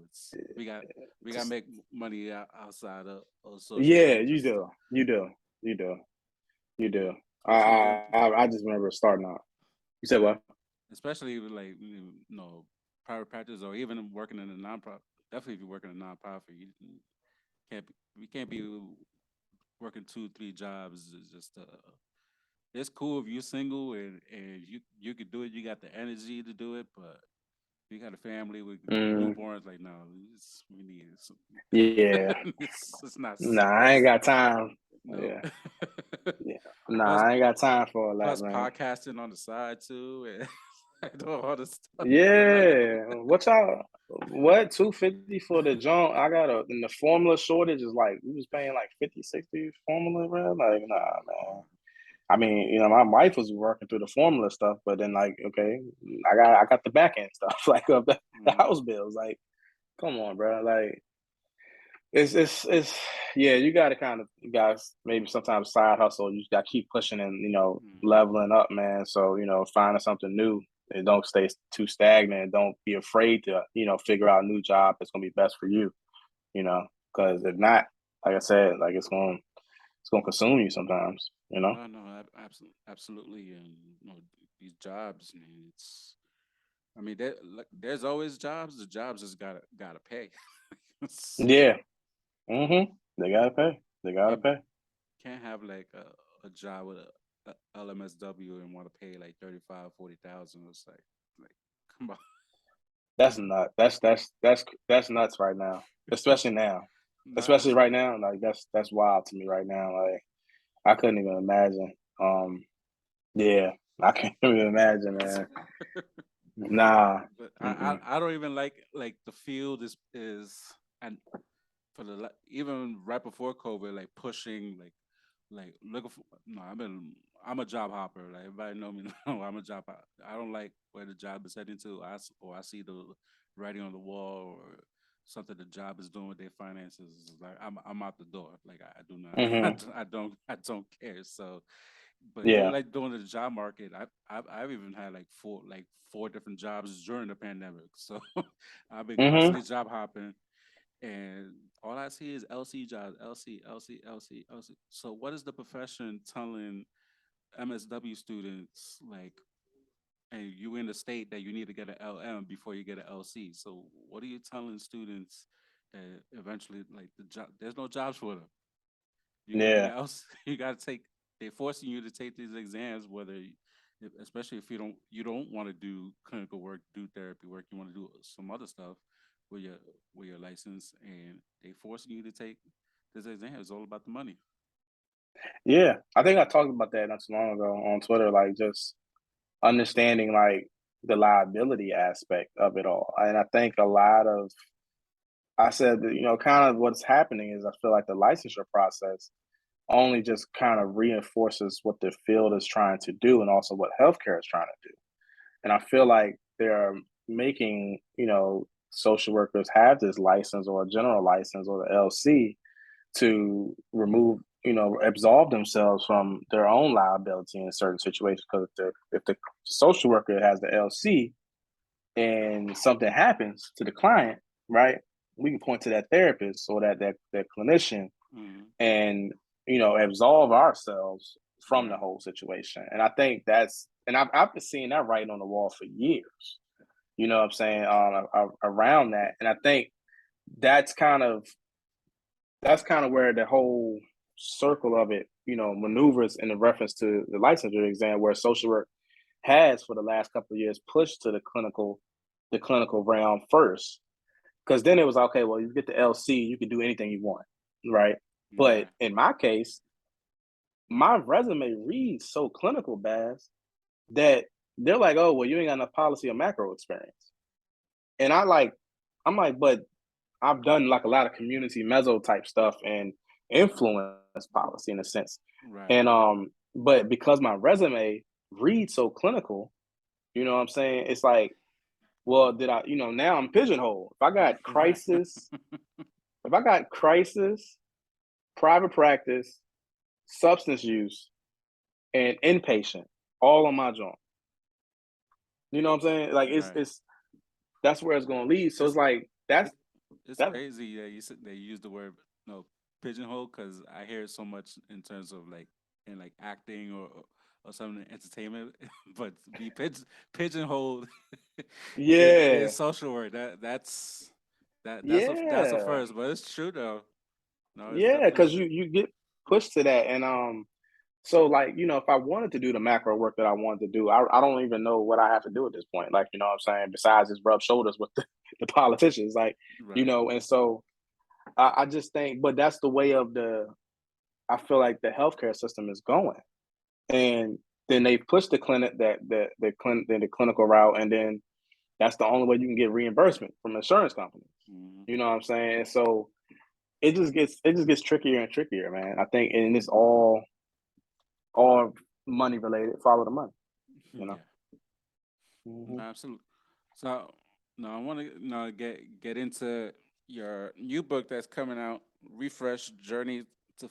it's we got to just make money outside of social yeah, work. you Just do, you do, you do, you do. especially I just remember starting out. You said what? especially with like private practice or even working in a nonprofit. Definitely, if you're working in a nonprofit, we can't be working 2 3 jobs. It's just it's cool if you're single and you could do it. You got the energy to do it, but if you got a family with Mm, newborns, like no, we need yeah. it's not Nah, I ain't got time. no. Yeah, yeah. Nah, plus I ain't got time for all that, plus man. podcasting on the side too, and I do all this stuff. Like Yeah. What 250 for the junk? I got a and the formula shortage is like we was paying like 50, 60 formula, bro. Like, nah, man. I mean, my wife was working through the formula stuff, but then like, okay, I got the back end stuff, like of the mm, house bills. Like, come on, bro. Like it's yeah, you gotta kind of you guys maybe sometimes side hustle, you just gotta keep pushing and mm, leveling up, man. So, finding something new and don't stay too stagnant. Don't be afraid to, figure out a new job that's gonna be best for you, you know, because if not, like I said, like it's gonna consume you sometimes. no, absolutely, and these jobs, man, I mean, there's always jobs. The jobs just gotta pay. It's- Yeah. They gotta pay. They gotta can't pay. can't have like a job with a LMSW and want to pay like 35 40,000. It's like come on, That's nuts. That's nuts right now. Especially now. nah, Especially right now. Like that's wild to me right now. Like I couldn't even imagine. Yeah, I can't even imagine, man. Nah. but Mm-mm. I don't even like the field is and for even right before COVID, like pushing like looking for no, I'm a job hopper. Like everybody know me know I'm a job hopper. I don't like where the job is heading to. I see the writing on the wall or something the job is doing with their finances. Like I'm out the door. Like I do not Hmm. I don't care. So but even Yeah. like during the job market, I've even had like four different jobs during the pandemic. So I've been Hmm. constantly job hopping and all I see is LC jobs, LC, LC, LC, LC. So what is the profession telling MSW students like, and you in the state that you need to get an LM before you get an LC? So what are you telling students that eventually like the job? There's no jobs for them. You got to get Yeah. an LC. You got to take. They're forcing you to take these exams, especially if you don't want to do clinical work, do therapy work, you want to do some other stuff with your license, and they forcing you to take this exam. It's all about the money. Yeah. I think I talked about that not too long ago on Twitter, like just understanding like the liability aspect of it all. And I think a lot of I said that, kind of what's happening is I feel like the licensure process only just kind of reinforces what the field is trying to do and also what healthcare is trying to do. And I feel like they're making, social workers have this license or a general license or the LC to remove absolve themselves from their own liability in certain situations. Because if the social worker has the LC and something happens to the client, right, we can point to that therapist or that clinician Mm-hmm. and absolve ourselves from the Right. whole situation. And I think I've been seeing that writing on the wall for years. You know what I'm saying? Around that, and I think that's kind of where the whole circle of it, maneuvers in the reference to the licensure exam, where social work has for the last couple of years pushed to the clinical realm first, because then it was okay. Well, you get the LC, you can do anything you want, right? But Right. in my case, my resume reads so clinical, Baz, that they're like, oh, well, you ain't got enough policy or macro experience, and I'm like, but I've done like a lot of community meso type stuff and influence policy in a sense. Right. And but because my resume reads so clinical, what I'm saying? It's like, well, did I, now I'm pigeonholed. Right. If I got crisis, private practice, substance use, and inpatient all on my joint. You know what I'm saying? Like it's Right. it's that's where it's gonna lead. So it's It's like it's that crazy that you said they use the word pigeonhole because I hear it so much in terms of like in like acting or some entertainment, but to be pigeonholed in yeah. social work that's a Yeah. first, but it's true though. No, it's Yeah, definitely because true. you get pushed to that, and so like if I wanted to do the macro work that I wanted to do, I don't even know what I have to do at this point. Like what I'm saying, besides just rub shoulders with the politicians, like Right. and so I just think, but that's the way of I feel like the healthcare system is going, and then they push the clinic the clinical route, and then that's the only way you can get reimbursement from insurance companies. Hmm. You know what I'm saying? And so it just gets trickier and trickier, man. I think, and it's all money related. Follow the money, you know. Yeah. No, Hmm. absolutely. So, no, I want to get into your new book that's coming out, Refresh Journey to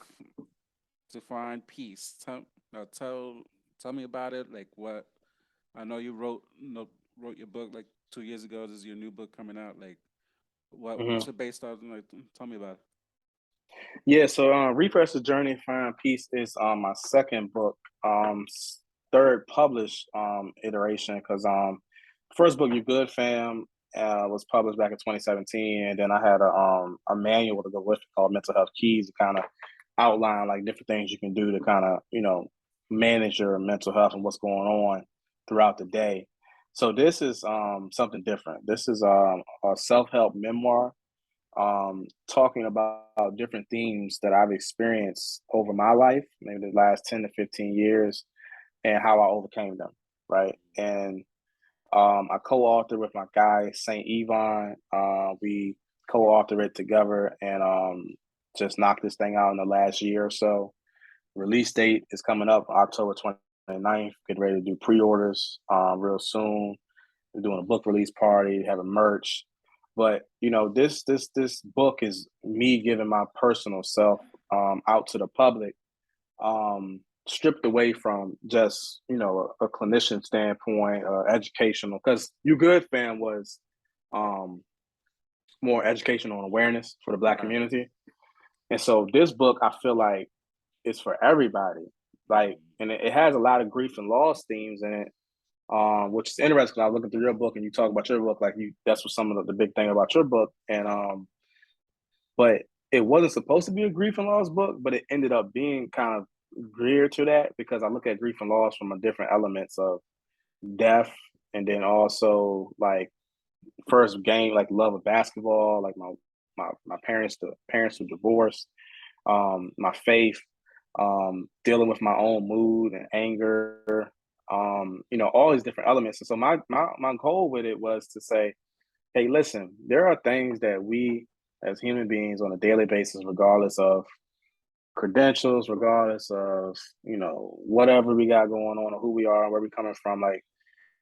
to Find Peace. Tell me about it. Like what I know you wrote your book like 2 years ago. This is your new book coming out. Like what's Hmm. it based on? Like tell me about Yeah. So, refresh the journey, find peace is my second book, third published iteration, because first book, You Good Fam, was published back in 2017, and then I had a manual to go with it called Mental Health Keys, to kind of outline like different things you can do to kind of manage your mental health and what's going on throughout the day. So this is something different. This is a self-help memoir, talking about different themes that I've experienced over my life, maybe the last 10 to 15 years, and how I overcame them. Right. And I co-authored with my guy Saint Yvonne. We co-authored it together, and just knocked this thing out in the last year or so. Release date is coming up October 29th. Get ready to do pre-orders real soon. We're doing a book release party, having merch. But this book is me giving my personal self out to the public, stripped away from just a clinician standpoint, educational. Because You Good Fam was um, more educational and awareness for the it. Black Right. community, and so this book I feel like it's for everybody. Like, Mhm. and it has a lot of grief and loss themes in it, which is interesting. I was looking through your book, and you talk about your book, like that's what some of the big thing about your book. And Right. but it wasn't supposed to be a grief and loss book, but it ended up being kind of geared to that, because I look at grief and loss from a different elements of death, and then also like first game, like love of basketball, like my parents who divorced, my faith, dealing with my own mood and anger, all these different elements. And so my goal with it was to say, hey, listen, there are things that we as human beings on a daily basis, regardless of credentials, regardless of whatever we got going on or who we are and where we're coming from, like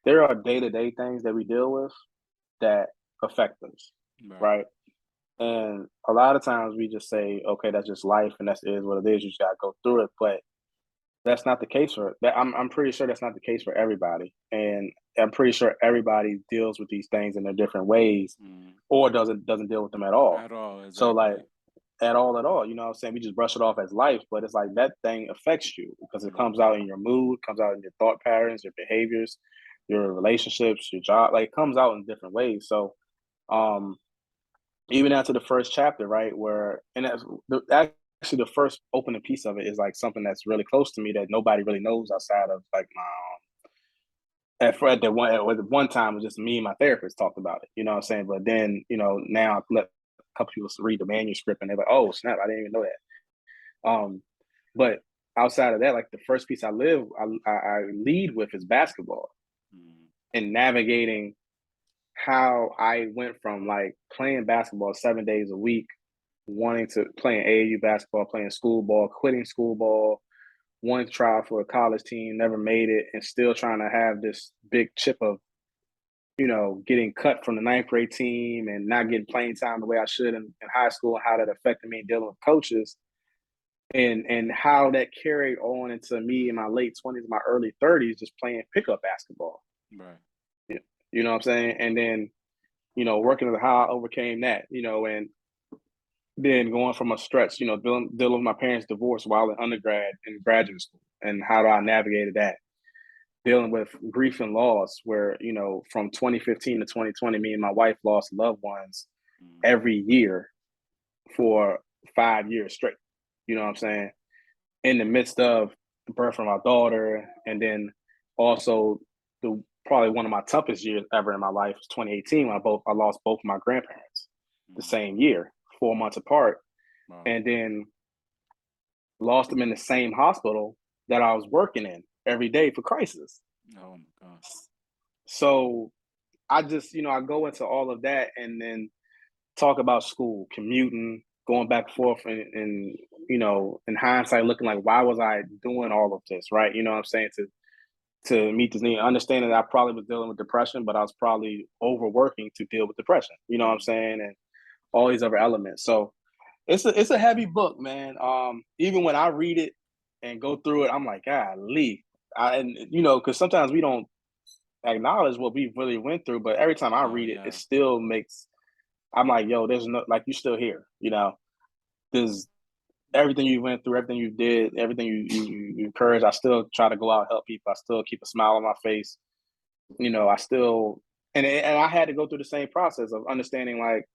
there are day-to-day things that we deal with that affect us, Right. right? And a lot of times we just say, okay, that's just life and that's is what it is. You just gotta go through it. But that's not the case for that. I'm pretty sure that's not the case for everybody. And I'm pretty sure everybody deals with these things in their different ways Mm. or doesn't deal with them at all. At all, So like exactly. at all, you know what I'm saying? We just brush it off as life, but it's like that thing affects you because it Mm. comes out in your mood, comes out in your thought patterns, your behaviors, your relationships, your job, like it comes out in different ways. So um even after the first chapter, right? Where and that's actually the first opening piece of it is like something that's really close to me that nobody really knows outside of like my at the one time it was just me and my therapist talked about it, you know what I'm saying? But then, you know, now I've let a couple people read the manuscript and they're like, oh snap, I didn't even know that. But outside of that, like the first piece I lead with is basketball Mm. and navigating how I went from like playing basketball 7 days a week, wanting to playing AAU basketball, playing school ball, quitting school ball, wanting to try out for a college team, never made it, and still trying to have this big chip of, you know, getting cut from the ninth grade team and not getting playing time the way I should in high school, and how that affected me dealing with coaches and how that carried on into me in my late 20s, my early 30s, just playing pickup basketball. Right. Yeah. You know what I'm saying? And then, you know, working with how I overcame that, you know, and then going from a stretch, you know, dealing with my parents' divorce while in undergrad and graduate school, and how I navigated that. Dealing with grief and loss, where, you know, from 2015 to 2020, me and my wife lost loved ones Mm. every year for 5 years straight. You know what I'm saying? In the midst of the birth of my daughter, and then also the probably one of my toughest years ever in my life was 2018 when I lost both my grandparents the Mm. same year, 4 months apart, Wow. and then lost them in the same hospital that I was working in every day for crisis. Oh my God. So I just, you know, I go into all of that and then talk about school, commuting, going back and forth, and you know, in hindsight, looking like, why was I doing all of this, right? You know what I'm saying? To meet this need, understanding that I probably was dealing with depression, but I was probably overworking to deal with depression. You know what I'm Mm. saying? And all these other elements. So it's a heavy book, man. Even when I read it and go through it, I'm like, golly. And you know, because sometimes we don't acknowledge what we really went through, but every time I Oh read it, it yeah. still makes I'm like, yo, there's no like you still here, you know. There's everything you went through, everything you did, everything you encouraged. I still try to go out and help people. I still keep a smile on my face. You know, I still and I had to go through the same process of understanding. Like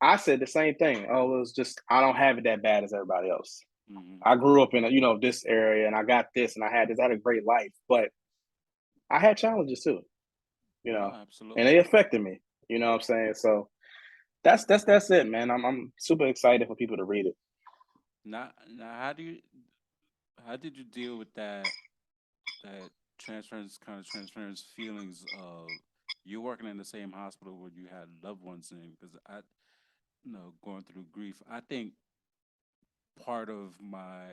I said the same thing. Oh, it was just I don't have it that bad as everybody else. Mm. I grew up in you know this area, and I got this, and I had this. I had a great life, but I had challenges too. You No, know, and they absolutely. affected me. You know what I'm saying? So that's it, man. I'm super excited for people to read it. Now, how did you deal with that transference kind of transference feelings of you working in the same hospital where you had loved ones in? Because I, going through grief, I think part of my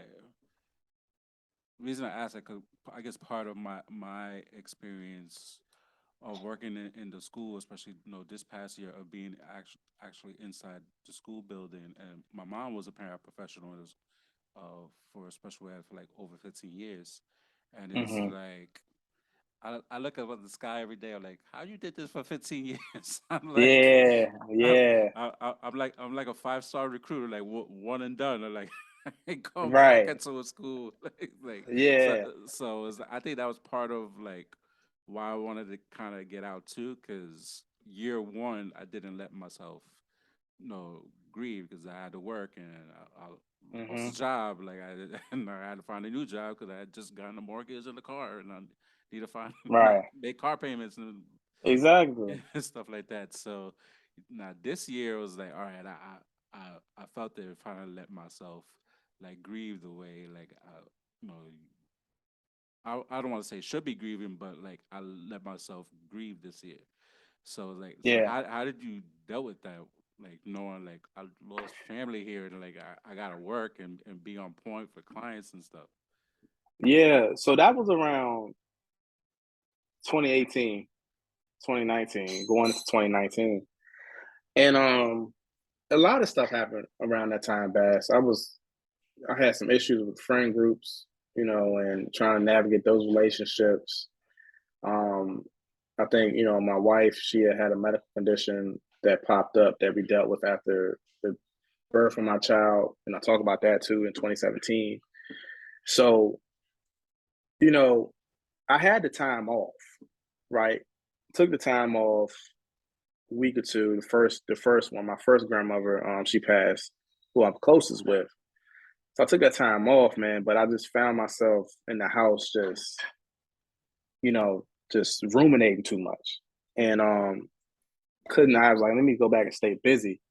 reason I ask that, 'cause I guess part of my experience of working in the school, especially this past year of being actually inside the school building, and my mom was a paraprofessional for special ed for like over 15 years, and it's Hmm. like I look up at the sky every day. I'm like, how you did this for 15 years? I'm like, Yeah, yeah, I'm like a 5-star recruiter, like one and done. I'm like, I ain't going back right. into a school, like so. Yeah, I think that was part of like why I wanted to kind of get out too, because year one I didn't let myself grieve because I had to work and I lost a hmm, job. Like and I had to find a new job because I had just gotten a mortgage in the car and I need to find right. make car payments and Exactly. stuff like that. So now this year was like, all right, I felt that finally let myself like grieve the way like you know I don't want to say should be grieving, but like I let myself grieve this year. So like, so Yeah, how did you deal with that? Like knowing like I lost family here and like I gotta work and be on point for clients and stuff. yeah. So that was around 2018, 2019, going into 2019. And a lot of stuff happened around that time, Bass. I had some issues with friend groups, and trying to navigate those relationships. Um, I think, my wife, she had a medical condition that popped up that we dealt with after the birth of my child. And I talk about that too in 2017. So, you know, I had the time off, right? Took the time off a week or two. The first one, my first grandmother, she passed, who I'm closest with. So I took that time off, man, but I just found myself in the house you know, just ruminating too much. And couldn't I was like, let me go back and stay busy.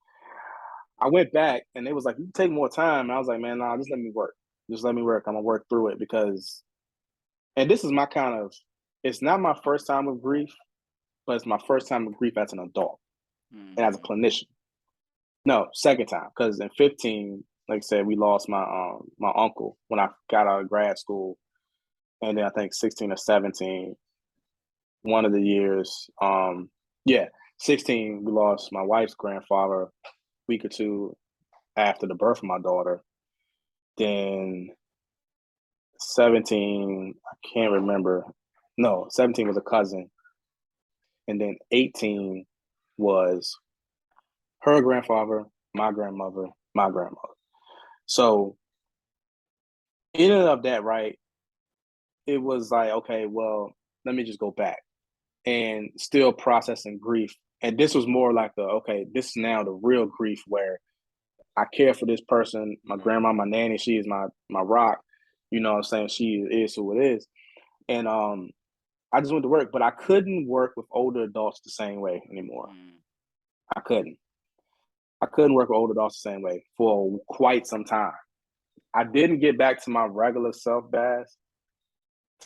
I went back and it was like, you can take more time. And I was like, man, nah, just let me work. Just let me work. I'm gonna work through it because and this is my kind of it's not my first time with grief, but it's my first time with grief as an adult and as a Mm, clinician. No, second time. Because in 15, like I said, we lost my uncle when I got out of grad school. And then I think 16 or 17, one of the years, yeah, 16, we lost my wife's grandfather a week or two after the birth of my daughter. Then 17, I can't remember. No, 17 was a cousin. And then 18 was her grandfather, my grandmother, my grandmother. So in and of that, right, it was like, okay, well, let me just go back and still processing grief. And this was more like okay, this is now the real grief where I care for this person, my right. grandma, my nanny, she is my rock. You know what I'm saying? She is who it is. And I just went to work, but I couldn't work with older adults the same way anymore. Mm, I couldn't. I couldn't work with older adults the same way for quite some time. I didn't get back to my regular self, Bass,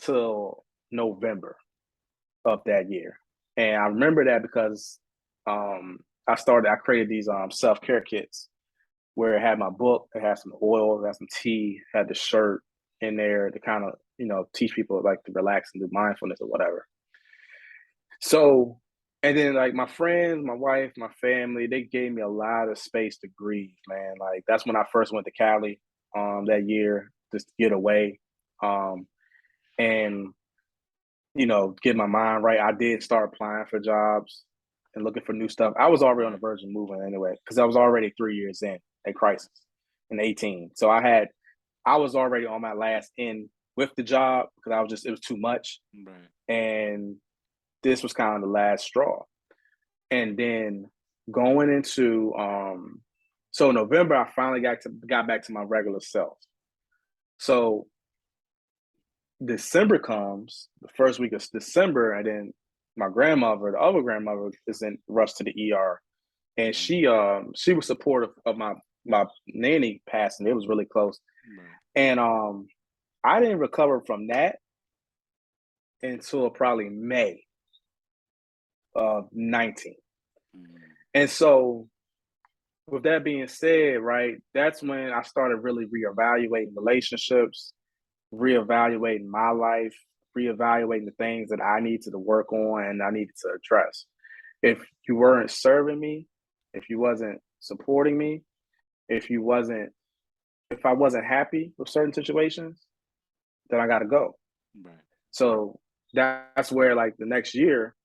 till November of that year. And I remember that because I created these self care kits where it had my book, it had some oil, it had some tea, had the shirt in there to kind of, teach people like to relax and do mindfulness or whatever. So, and then like my friends, my wife, my family, they gave me a lot of space to grieve, man. Like that's when I first went to Cali that year just to get away. Um and get my mind right. I did start applying for jobs and looking for new stuff. I was already on the right. verge of moving anyway, because I was already 3 years in a crisis in 18. So I was already on my last end with the job because I was just it was too much. Right. And this was kind of the last straw. And then going into so November, I finally got back to my regular self. So December comes, the first week of December, and then my grandmother, the other grandmother, is in rushed to the ER, and Mm, she was supportive of my nanny passing. It was really close, right. and I didn't recover from that until probably May of 19. Mm, And so with that being said, right, that's when I started really reevaluating relationships, reevaluating my life, reevaluating the things that I needed to work on and I needed to address. If you weren't serving me, if you wasn't supporting me, if you wasn't if I wasn't happy with certain situations, then I gotta go. right. So that's where like the next year,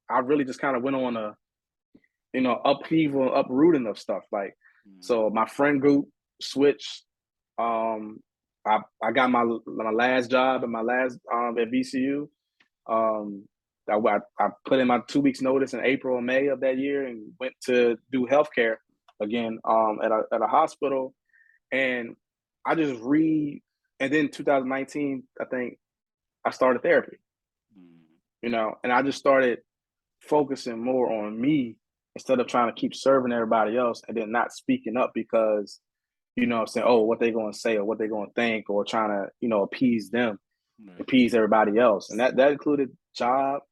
I really just kind of went on a upheaval, uprooting of stuff. Like Mm, so my friend group switched. Um I got my last job at my last at VCU. Um, I put in my 2 weeks notice in April and May of that year and went to do healthcare again at a hospital. And I just and then 2019, I think I started therapy, mm, and I just started focusing more on me instead of trying to keep serving everybody else and then not speaking up because, saying, oh, what they going to say or what they going to think or trying to, appease them, right. appease everybody else. And that included job,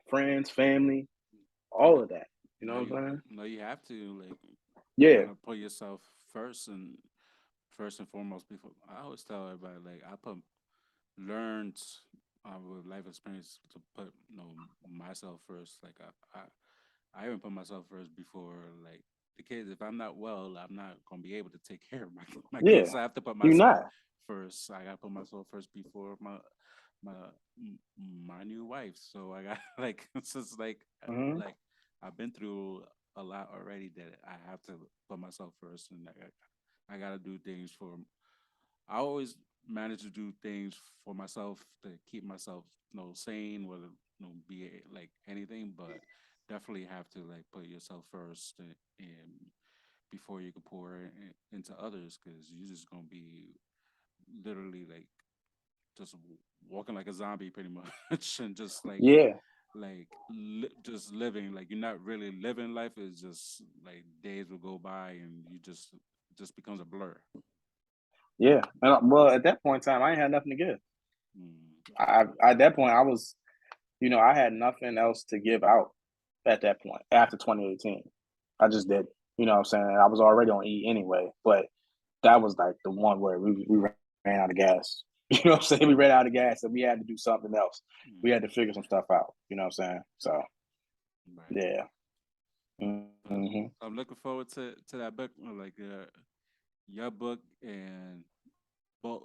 friends, family, No, all of that. You know no, what I'm you saying? no, you have to like you Yeah. gotta put yourself first and first and foremost. Before I always tell everybody, like I put learned with life experience to put myself first. Like I even put myself first before like the kids. If I'm not well, I'm not gonna be able to take care of my kids. Yeah, So I have to put you're myself not. first. I gotta put myself first before my my new wife. So I got like it's just Hmm. like I've been through a lot already that I have to put myself first, and I gotta do things for. I always manage to do things for myself to keep myself, sane, whether be it like anything, but definitely have to like put yourself first and before you can pour into others, because you're just gonna be literally like just walking like a zombie pretty much and just Yeah, just living like you're not really living life. Is just like days will go by and you just becomes a blur. yeah. And well, at that point in time, I ain't had nothing to give. Mm, At that point, I was, I had nothing else to give out at that point after 2018. I just did. You know what I'm saying? I was already on E anyway, but that was like the one where we ran out of gas. You know what I'm saying? We ran out of gas and we had to do something else. We had to mm, figure some stuff out. You know what I'm saying? So right. yeah. But Hmm. I'm looking forward to that book, like your book and both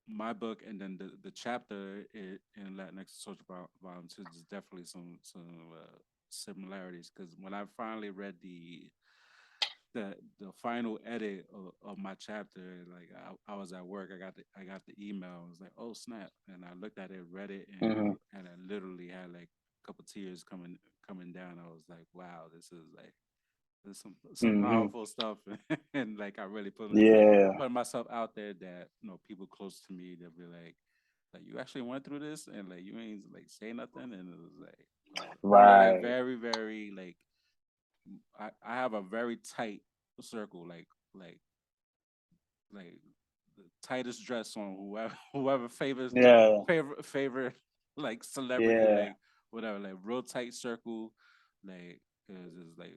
my book, and then the chapter in Latinx social violence is definitely some similarities. Because when I finally read the final edit of my chapter, like I was at work, I got the email. I was like, oh snap! And I looked at it, read it, Hmm. and I literally had like a couple tears coming down. I was like, wow, this is like there's some Hmm. powerful stuff, and like I really Yeah. put myself out there that people close to me, they'll be like you actually went through this, and like you ain't like say nothing, and it was like only like Right. very very like I have a very tight circle, like like the tightest dress on whoever favors Yeah. favorite like celebrity, Yeah. like whatever, like real tight circle, like because it's like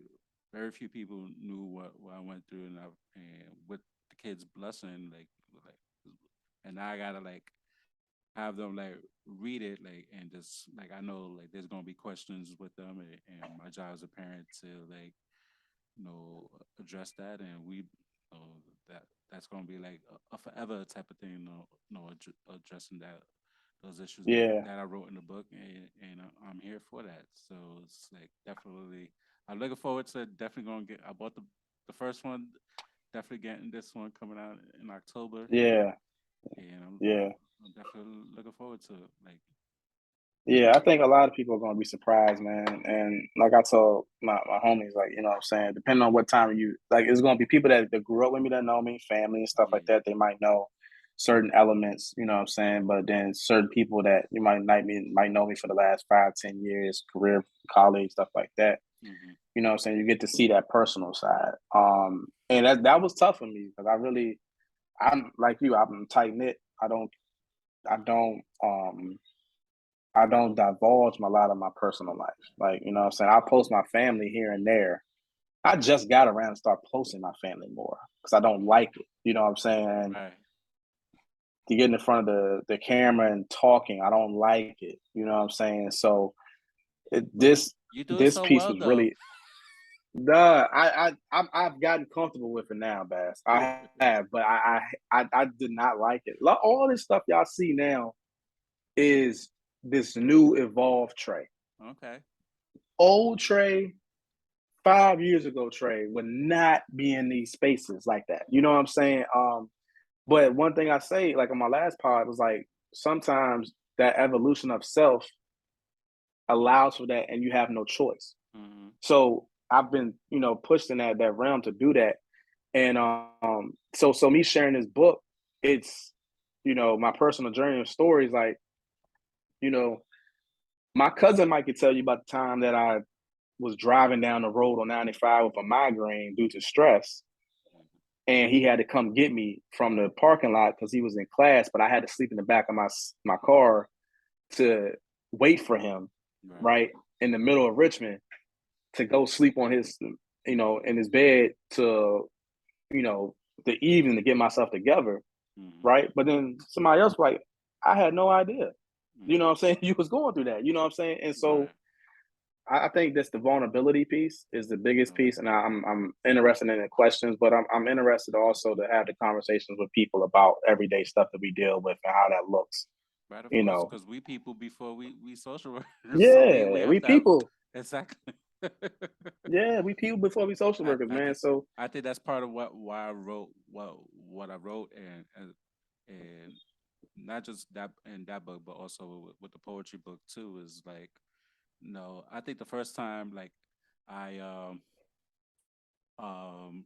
very few people knew what I went through, and with the kids' blessing, like and now I gotta like have them like read it, like, and just like I know like there's gonna be questions with them, and my job as a parent to like address that, and we that that's gonna be like a forever type of thing, addressing those issues Yeah. that I wrote in the book, and I'm here for that. So it's like definitely I'm looking forward to definitely gonna get. I bought the first one, definitely getting this one coming out in October, Yeah. and Yeah. I'm definitely looking forward to it. Like, Yeah, I think a lot of people are gonna be surprised, man. And like I told my homies, like, you know what I'm saying, depending on what time you like, it's gonna be people that grew up with me that know me, family and stuff like yeah, that. They might know certain elements, you know what I'm saying? But then certain people that you might know me for the last 5, 10 years, career, college, stuff like that. hmm You know what I'm saying? You get to see that personal side. And that was tough for me because I'm like you, I'm tight knit. I don't I don't divulge a lot of my personal life. Like, you know what I'm saying? I post my family here and there. I just got around to start posting my family more because I don't like it. You know what I'm saying? right. To get in front of the camera and talking, I don't like it. You know what I'm saying? So it, this You do it this so piece well was though. really I've gotten comfortable with it now, Bass. I have, but I did not like it. All this stuff y'all see now is this new evolved Trey. Okay. Old Trey 5 years ago, Trey would not be in these spaces like that. You know what I'm saying? But one thing I say, like on my last pod, was like sometimes that evolution of self allows for that, and you have no choice. hmm So I've been, pushed in that realm to do that, and so me sharing this book, it's my personal journey and stories. Like you know, my cousin Mike could tell you about the time that I was driving down the road on 95 with a migraine due to stress, and he had to come get me from the parking lot because he was in class, but I had to sleep in the back of my car to wait for him, Right. right in the middle of Richmond, to go sleep on his, in his bed to, you know, the evening to get myself together, hmm right? But then somebody else like, I had no idea, you know hmm what I'm saying? You was going through that, you know what I'm saying? And so Right. I think that's the vulnerability piece is the biggest Right. piece, and I'm interested in the questions, but I'm interested also to have the conversations with people about everyday stuff that we deal with and how that looks. Right, of You course, know, because we people before we social workers, so we yeah, have we to have people. exactly. Yeah, we people before we social I workers, I man. think So, I think that's part of why I wrote what I wrote and not just that in that book, but also with the poetry book too. Is like no, I think the first time like I um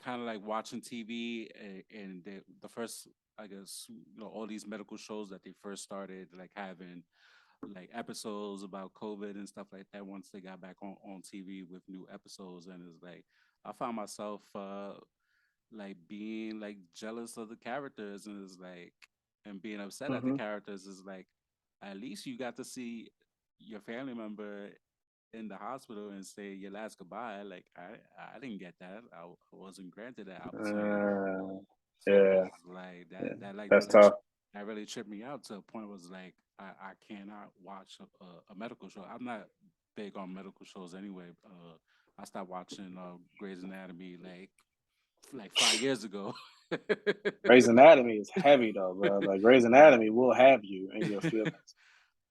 kind of like watching TV and the first I guess all these medical shows that they first started like having like episodes about COVID and stuff like that once they got back on TV with new episodes and it's like I found myself like being like jealous of the characters and it's like and being upset at the hmm characters is like at least you got to see your family member in the hospital and say your last goodbye. Like I didn't get that. I wasn't granted that opportunity. uh, So it yeah, was like yeah, that like that's tough. that really tripped me out to a point was like I cannot watch a medical show. I'm not big on medical shows anyway. I stopped watching Grey's Anatomy like 5 years ago. Grey's Anatomy is heavy though, bro. Like Grey's Anatomy will have you in your feelings.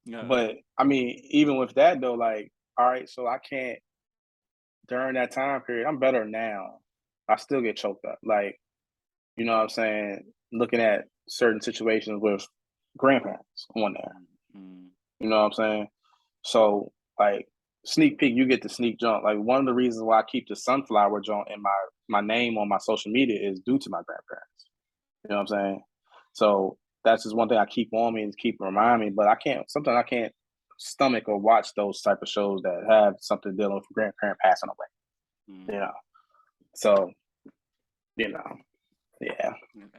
Yeah. But I mean, even with that though, like, all right, so I can't during that time period. I'm better now. I still get choked up. Like, you know what I'm saying? Looking at certain situations with grandparents on there. Mm-hmm. You know what I'm saying? So, like, sneak peek, you get the sneak jump. Like, one of the reasons why I keep the sunflower jump in my name on my social media is due to my grandparents. You know what I'm saying? So that's just one thing I keep on me and keep remind me. But I can't. Sometimes I can't stomach or watch those type of shows that have something dealing with grandparent passing away. You Mm-hmm. know. So you know, yeah.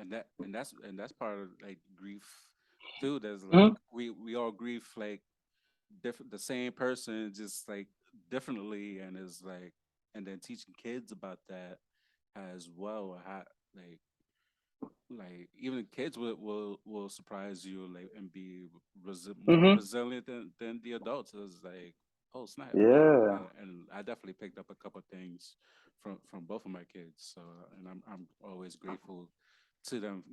And that's part of like grief too. There's like Mhm. we all grieve like different the same person just like differently and is like and then teaching kids about that as well how like even the kids will surprise you like and be more Mhm. resilient than the adults. It's like oh snap Yeah. and I definitely picked up a couple of things from both of my kids so and I'm always grateful to them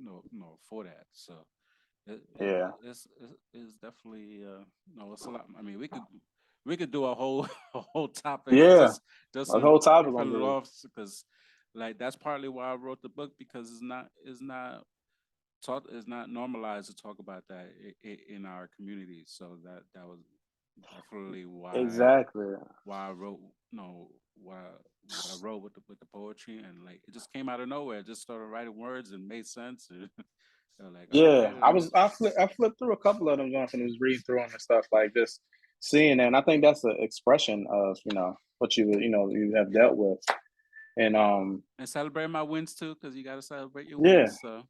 for that so Yeah. it's definitely no it's a lot. I mean we could do a whole a whole topic Yeah. just The on whole topic on ripping it grief. off because like that's partly why I wrote the book because it's not taught it's not normalized to talk about that in our community. So that was definitely Exactly. why I wrote no why what I wrote with the poetry and like it just came out of nowhere. I just started writing words and made sense. And like okay, Yeah. let me. I flipped through a couple of them once and was reading through them and stuff like just seeing that. And I think that's an expression of, what you have dealt with. And And celebrate my wins too, because you got to celebrate your yeah, wins. So,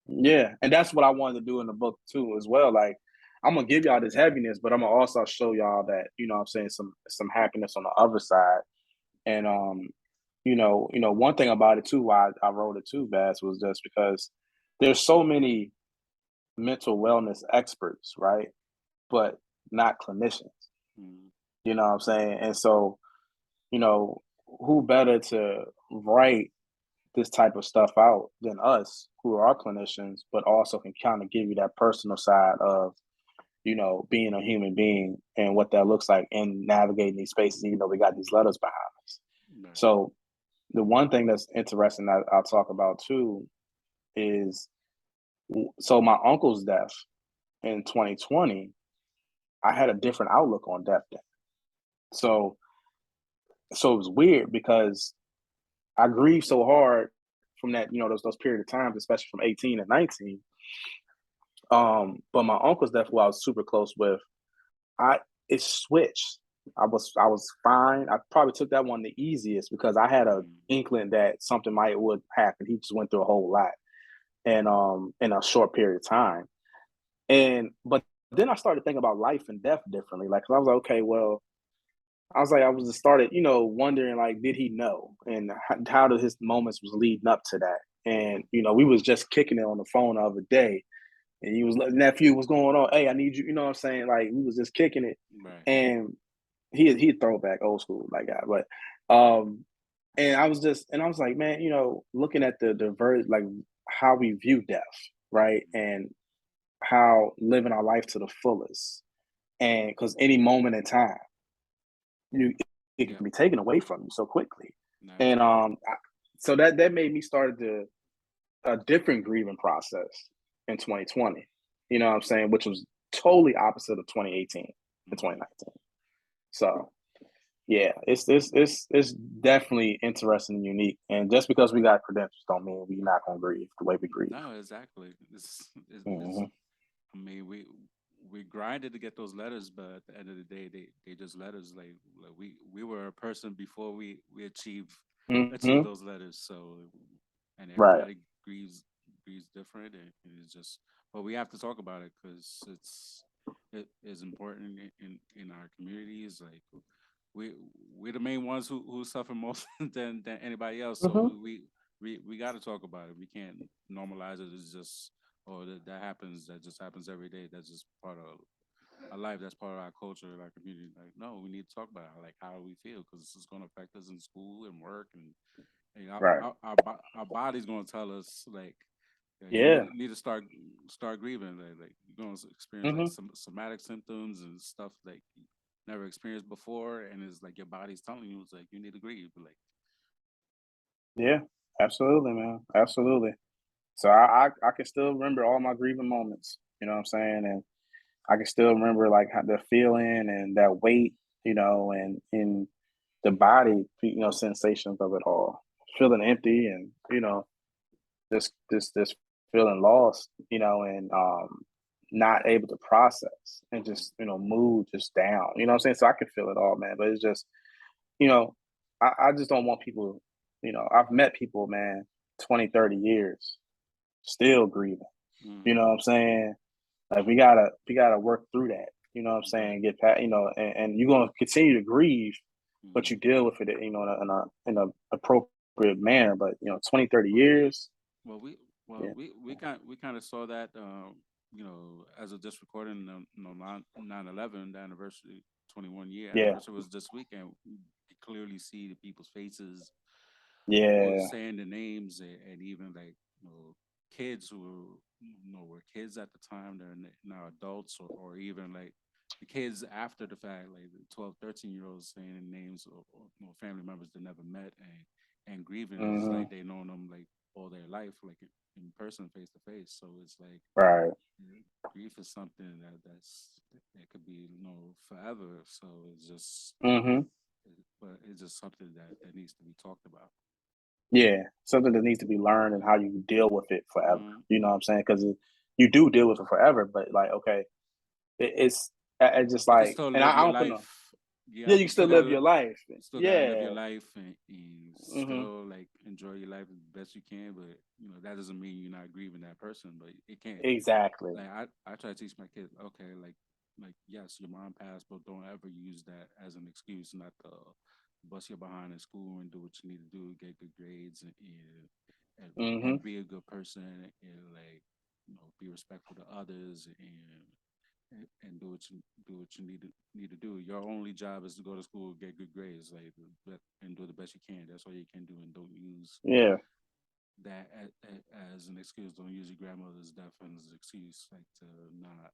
yeah. And that's what I wanted to do in the book too, as well. Like I'm gonna give y'all this heaviness, but I'm gonna also show y'all that, what I'm saying, some happiness on the other side. And one thing about it too, why I wrote it too, Bass, was just because there's so many mental wellness experts, right? But not clinicians. mm, You know what I'm saying? And so, you know, who better to write this type of stuff out than us who are clinicians, but also can kind of give you that personal side of, being a human being and what that looks like and navigating these spaces, even though we got these letters behind us. right. So the one thing that's interesting that I'll talk about too is so my uncle's death in 2020, I had a different outlook on death then. So it was weird because I grieved so hard from that, those period of times, especially from 18 and 19. But my uncle's death, who I was super close with, I it switched. I was fine. I probably took that one the easiest because I had a Mm, inkling that something might would happen. He just went through a whole lot and in a short period of time. And but then I started thinking about life and death differently. Like I was like, okay, well, I was just started, wondering like, did he know, and how did his moments was leading up to that? And we was just kicking it on the phone the other day, And he was like, nephew, what's going on? Hey, I need you. You know what I'm saying? Like we was just kicking it, Right. and he throwback old school like guy, but and I was like, man, looking at the like how we view death, right, and how living our life to the fullest, and because any moment in time, you it Yep. can be taken away from you so quickly, and Absolutely. so that made me start a different grieving process in 2020. You know what I'm saying? Which was totally opposite of 2018 and Hmm. 2019. So yeah, it's definitely interesting and unique. And just because we got credentials don't mean we're not gonna grieve the way we grieve. No, exactly. It's Hmm. I mean, we grinded to get those letters, but at the end of the day, they just letters. Like we were a person before we achieved Hmm. those letters. So, and Right. everybody grieves different, and it's just. But we have to talk about it because it is important in our communities. Like we we're the main ones who suffer most than anybody else. So Hmm. we got to talk about it. We can't normalize it as just that happens. That just happens every day. That's just part of our life. That's part of our culture, our community. Like no, we need to talk about it. Like how do we feel? Because this is going to affect us in school and work, and Right. our body's going to tell us like. Yeah, you Yeah. need to start grieving. Like you're gonna experience like Hmm. some somatic symptoms and stuff like you never experienced before, and it's like your body's telling you it's like you need to grieve. But like, Yeah. Absolutely, man. Absolutely. So I can still remember all my grieving moments. You know what I'm saying? And I can still remember like how the feeling and that weight, and in the body, sensations of it all. Feeling empty and, this feeling lost, and not able to process and just, mood just down. You know what I'm saying? So I can feel it all, man. But it's just, you know, I just don't want people, I've met people, man, 20, 30 years still grieving. You know mm-hmm, what I'm saying? Like we gotta work through that. You know what I'm right, saying? Get past, and you're gonna continue to grieve, but mm-hmm. you deal with it, in a appropriate manner. But 20, 30 years, Well, yeah, we kind of saw that, as of this recording, 9/11, the anniversary, 21-year yeah, anniversary was this weekend. You could clearly see the people's faces who was yeah, saying the names, and even like kids who were kids at the time, they're now adults, or even like the kids after the fact, like the 12, 13 year olds saying the names or family members they never met, and grieving is hmm, like they known them like all their life, like in person, face to face. So it's like right, grief is something that could be forever. So it's just hmm, but it's just something that needs to be talked about. yeah, something that needs to be learned and how you deal with it forever. Mm-hmm. You know what I'm saying? Because you do deal with it forever, but like, okay, it's just You can like, still and live I your don't put no, life. Yeah, yeah, you can still live your life, you still gotta live your yeah, life, and hmm, still like enjoy your life as best you can. But that doesn't mean you're not grieving that person. But it can't. exactly, Like I try to teach my kids, okay, like yes, your mom passed, but don't ever use that as an excuse not to bust your behind in school and do what you need to do, get good grades, hmm, and be a good person, and like be respectful to others, and do what you need to do. Your only job is to go to school, get good grades, like and do the best you can. That's all you can do, and don't use yeah, that as an excuse. Don't use your grandmother's death as an excuse, like to not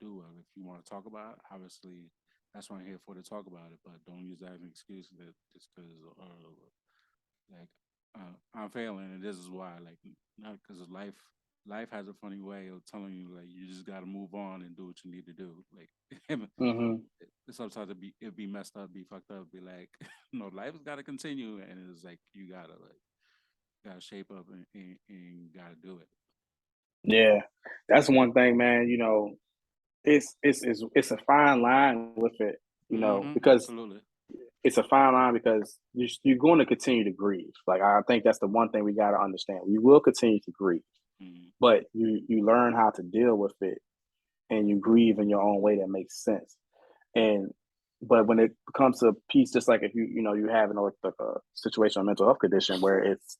do it. If you want to talk about it, obviously that's what I'm here for, to talk about it. But don't use that as an excuse that just because like I'm failing, and this is why. Like not because of life has a funny way of telling you like you just got to move on and do what you need to do. Like hmm, sometimes it'd be messed up, be fucked up, be like no, life's got to continue, and it's like you gotta shape up and gotta do it. yeah. That's one thing, man. It's a fine line with it, because Absolutely. it's a fine line because you're going to continue to grieve. Like I think that's the one thing we got to understand. We will continue to grieve, Mm-hmm. but you learn how to deal with it, and you grieve in your own way that makes sense. And but when it comes to a piece, just like if you have like a situation or mental health condition where it's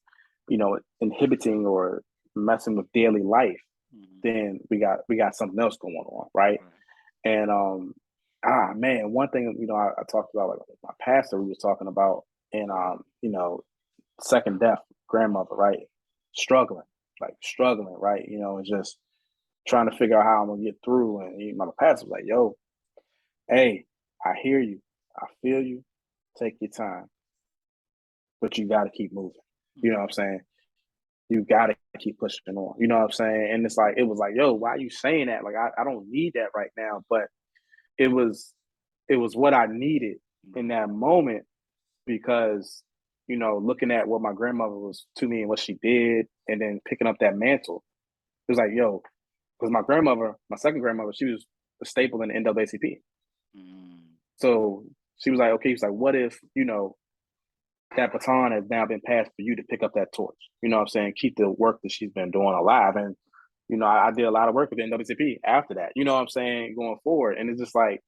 inhibiting or messing with daily life, Mm-hmm. then we got something else going on, right? Right. And man, one thing I talked about, like my pastor, we was talking about, and second death, grandmother, right? Struggling, like struggling, right? And just trying to figure out how I'm gonna get through. And my pastor was like, "Yo, hey, I hear you, I feel you. Take your time, but you got to keep moving." You know what I'm Mm-hmm. saying? You got to keep pushing on. You know what I'm saying? And it's like, it was like, "Yo, why are you saying that? Like, I don't need that right now." But it was it was what I needed in Right. that moment, because looking at what my grandmother was to me and what she did, and then picking up that mantle, it was like, yo, because my grandmother, my second grandmother, she was a staple in the NAACP. Mm-hmm. So she was like, okay, she's like, what if that baton has now been passed for you to pick up that torch? You know what I'm saying? Keep the work that she's been doing alive. And I did a lot of work with the NAACP after that. You know what I'm saying? Going forward, and it's just like,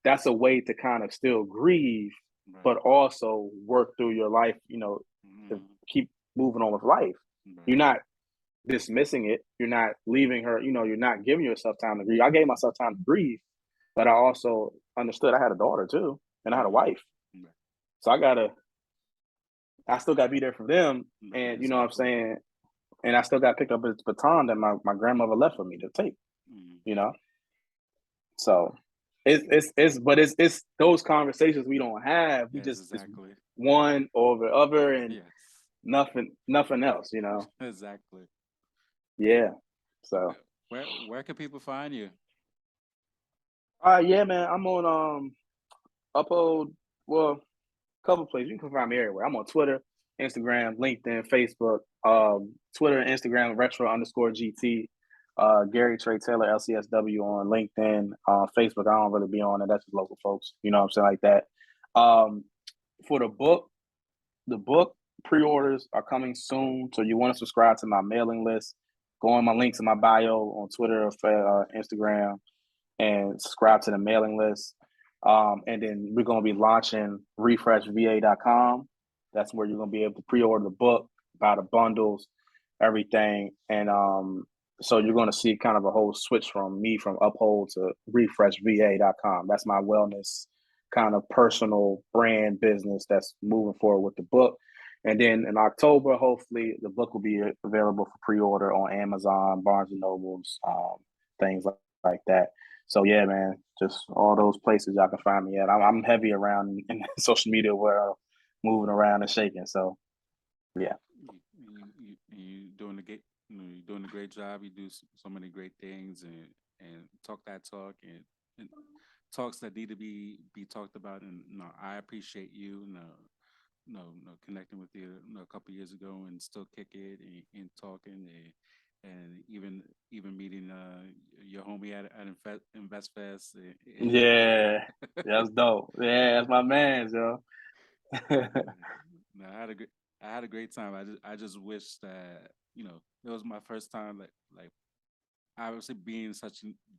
that's a way to kind of still grieve, but Right. also work through your life, to Mm-hmm. keep moving on with life. You're Right. not dismissing it. You're not leaving her, you're not giving yourself time to grieve. I gave myself time to grieve, but I also understood I had a daughter too, and I had a Mm-hmm. wife. Right. So I still got to be there for them. Right. And you know what I'm Exactly. saying? And I still got to pick up this baton that my grandmother left for me to take, Mm-hmm. you know? So it's those conversations we don't have. We Yes. just it's Exactly. one over the other, and Yes. nothing else. Exactly. Yeah. So Where can people find you? yeah, man. I'm on Upload, well, couple places. You can find me everywhere. I'm on Twitter, Instagram, LinkedIn, Facebook. Twitter and Instagram, retro underscore GT. Gary Trey Taylor, LCSW on LinkedIn. Facebook, I don't really be on it. That's just local folks. You know what I'm saying? Like that. Um, for the book pre-orders are coming soon. So you want to subscribe to my mailing list. Go on my links in my bio on Twitter or Instagram, and subscribe to the mailing list. And then we're going to be launching refreshva.com. That's where you're going to be able to pre-order the book, buy the bundles, everything. And so you're going to see kind of a whole switch from me from Uphold to refreshva.com. That's my wellness kind of personal brand business that's moving forward with the book. And then in October, hopefully, the book will be available for pre-order on Amazon, Barnes and Nobles, things like that. So yeah, man, just all those places y'all can find me at. I'm heavy around in the social media world, moving around and shaking. So yeah, You doing a great, you're doing a great job. You do so many great things, and talk that talk, and talks that need to be talked about. And I appreciate you. Connecting with you, a couple years ago, and still kick it, and talking, and even meeting your homie at Invest Fest. yeah, that's dope. Yeah, that's my man, yo. No, I had a great time. I just wish that it was my first time, like obviously being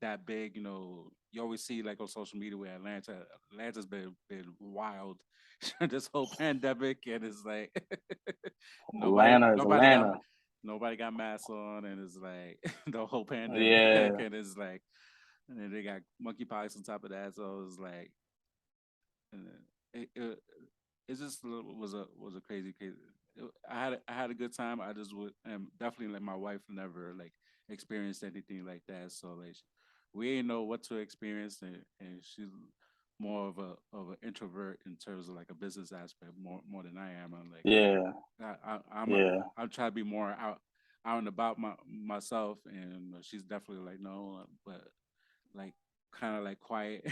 that big. You always see like on social media where Atlanta's been wild this whole pandemic, and it's like nobody Atlanta is nobody got Atlanta. nobody got masks on, and it's like the whole pandemic, Yeah, and it's like, and then they got monkeypox on top of that, so it's like, and it just was a crazy. I had a good time. I just would definitely like my wife never like experienced anything like that. So like we ain't know what to experience, and she's more of an introvert in terms of like a business aspect more than I am. I'm like yeah, yeah, I'm trying to be more out and about myself, and she's definitely like no, but like kind of like quiet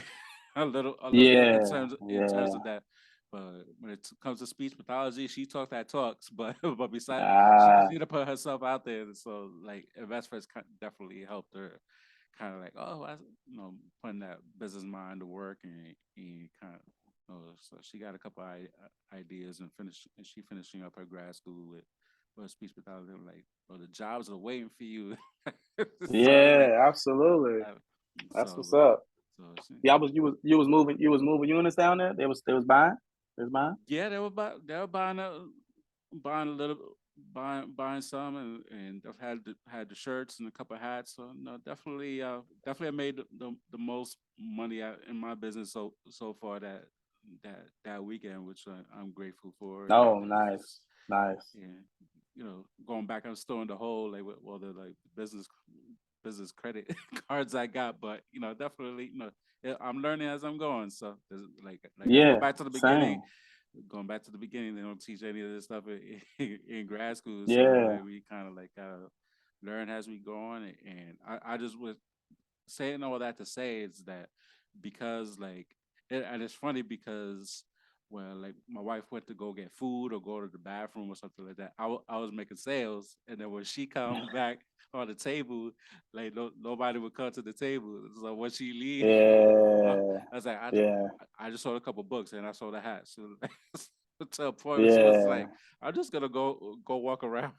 a little bit yeah, in terms yeah. of that. But when it comes to speech pathology, she talks that talks. But besides, she Ah, need to put herself out there. So like investors definitely helped her, kind of like putting that business mind to work, and kind of. So she got a couple ideas, and she finishing up her grad school with speech pathology. I'm like, well, the jobs are waiting for you. So like, yeah, absolutely. uh, That's what's so up. so she, Yeah, you was moving units down there. They was buying. They was buying. yeah, they were buying a little. buying some, and I've had the shirts and a couple of hats. So no, definitely I made the most money out in my business so far that weekend, which I'm grateful for. And Oh, it's, nice, nice. yeah, going back, I'm still in the hole, like with all the like business credit cards I got, but definitely, yeah, I'm learning as I'm going. So like I go Yeah, back to the beginning, same. they don't teach any of this stuff in grad school. So Yeah, like we kind of like learn as we go on, and I just was saying all that to say is that because and it's funny because when like my wife went to go get food or go to the bathroom or something like that, I was making sales, and then when she come back on the table, like nobody would come to the table. So when she leave, I yeah, was like, yeah, I just sold a couple books and I sold a hat. So to a point where she was yeah, like, I'm just gonna go walk around.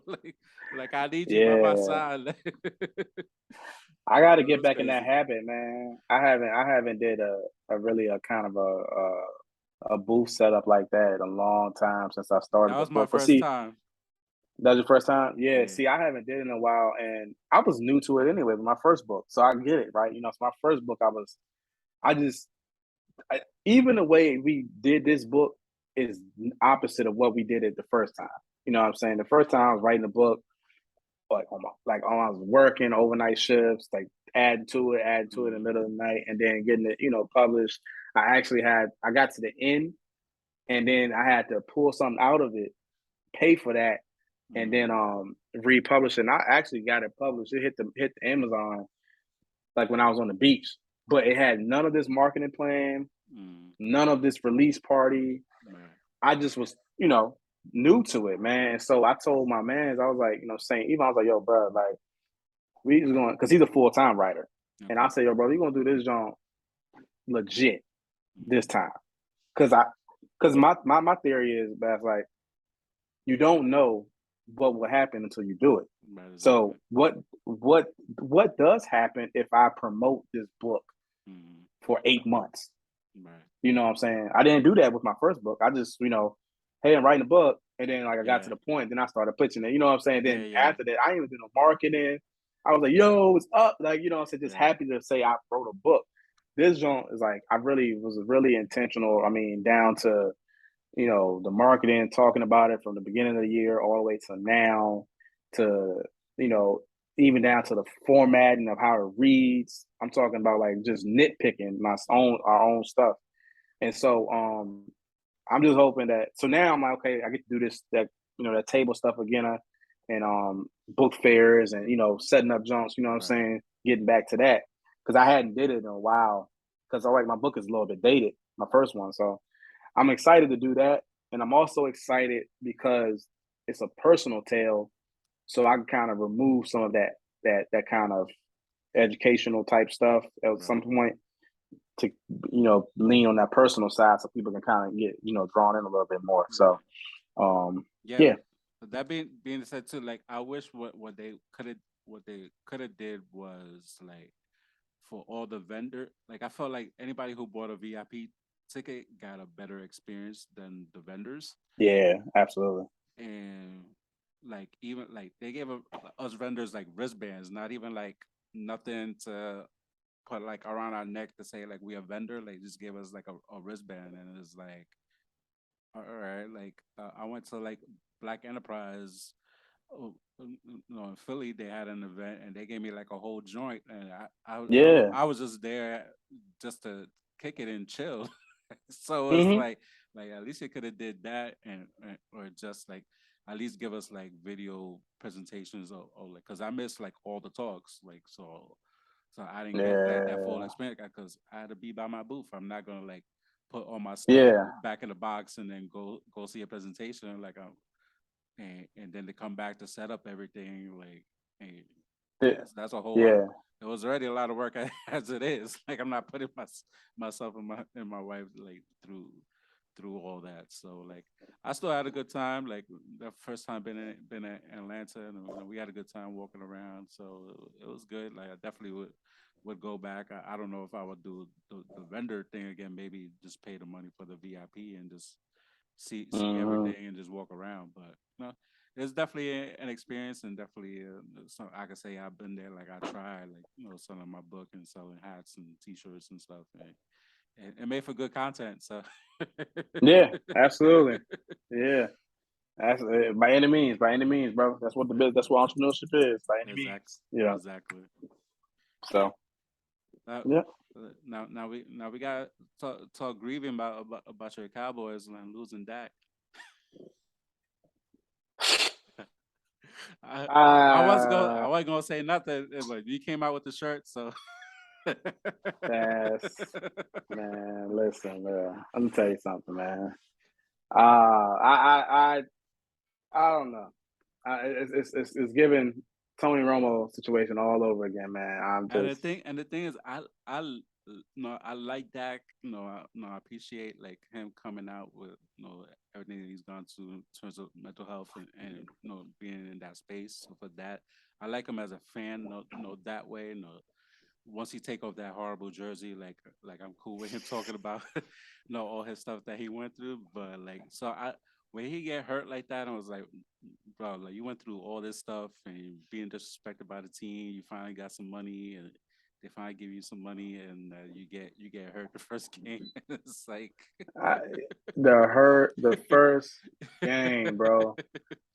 like, like I need you by my yeah. side. I got to It get was back in that crazy. habit, man. I haven't did a really a kind of a booth setup like that in a long time since I That started the was my book. But first see, time. that was your first time? Yeah, Yeah. see, I haven't did it in a while, and I was new to it anyway with my first book. So I get it, right? So my first book, I just, even the way we did this book is opposite of what we did it the first time. You know what I'm saying? The first time I was writing the book, I was working overnight shifts, like adding to it in the Mm, middle of the night, and then getting it, published. I got to the end, and then I had to pull something out of it, pay for that, and then mm, republish it. And I actually got it published. It hit the Amazon like when I was on the beach, but it had none of this marketing plan, mm, none of this release party. right. I just was, new to it, man. And so I told my man, I was like, saying, even I was like, yo, bro, like we just going because he's a full time writer, and I Okay. said, yo, bro, we gonna do this joint legit this Mm, time, because my theory is that's like you don't know what will happen until you do it. right. So Exactly. what does happen if I promote this book Mm, for 8 months? right. You know what I'm saying? I didn't do that with my first book. I just, hey, I'm writing a book. And then like I got to Yeah. the point, then I started pitching it. You know what I'm saying? Yeah. Then Yeah. after that, I didn't even do no marketing. I was like, yo, what's up? Like, you know what I'm saying? Just Yeah. happy to say I wrote a book. This joint is like I really was really intentional. I mean, down to, the marketing, talking about it from the beginning of the year all the way to now, to, you know, even down to the formatting of how it reads. I'm talking about like just nitpicking our own stuff. And so I'm just hoping that so now I'm like, okay, I get to do that table stuff again, and book fairs and setting up jumps, you know what I'm Right. saying, getting back to that because I hadn't did it in a while because all right, my book is a little bit dated, my first one. So I'm excited to do that. And I'm also excited because it's a personal tale. So I can kind of remove some of that kind of educational type stuff at some Right. point to lean on that personal side so people can kind of get drawn in a little bit more. So Right. um Yeah. yeah, That being said too, like I wish what they could have did was like for all the vendor. Like I felt like anybody who bought a VIP ticket got a better experience than the vendors. yeah, absolutely. And like even like they gave us vendors like wristbands, not even like nothing to put like around our neck to say like we a vendor. Like just gave us like a wristband, and it's like all right. Like I went to like Black Enterprise. In Philly, they had an event and they gave me like a whole joint, and Yeah. I was just there just to kick it and chill. So it's Hmm. like at least it could have did that, and or just like at least give us like video presentations, or like because I missed like all the talks, like so I didn't get that full Yeah. experience because I had to be by my booth. I'm not gonna like put all my stuff Yeah. back in the box and then go see a presentation like and then to come back to set up everything like and Yeah. that's a whole lot. Yeah. It was already a lot of work as it is. Like I'm not putting myself and my wife like through all that. So like I still had a good time. Like the first time been in Atlanta, and we had a good time walking around. So it was good. Like I definitely would go back. I don't know if I would do the vendor thing again. Maybe just pay the money for the VIP and just see everything and just walk around. But you know, it's definitely an experience, and definitely so I can say I've been there. Like I tried, like selling my book and selling hats and T-shirts and stuff, and it made for good content. So Yeah, absolutely. Yeah. That's by any means, bro. That's what that's what entrepreneurship is, by any exactly, means. Yeah. exactly. So Now, yeah. now we got to talk grieving about your Cowboys and losing Dak. I I Uh wasn't gonna say nothing, but you came out with the shirt, so that's man, listen, man. Let me tell you something, man. I don't know. It's giving Tony Romo situation all over again, man. I'm just and the thing is, I like Dak. I appreciate like him coming out with everything that he's gone to in terms of mental health and being in that space. So for that, I like him as a fan. That way. Once he take off that horrible jersey, like I'm cool with him talking about all his stuff that he went through. But like so I when he get hurt like that, I was like, bro, like you went through all this stuff and you're being disrespected by the team. You finally got some money and they finally give you some money and you get hurt the first game. It's like I, the first game, bro.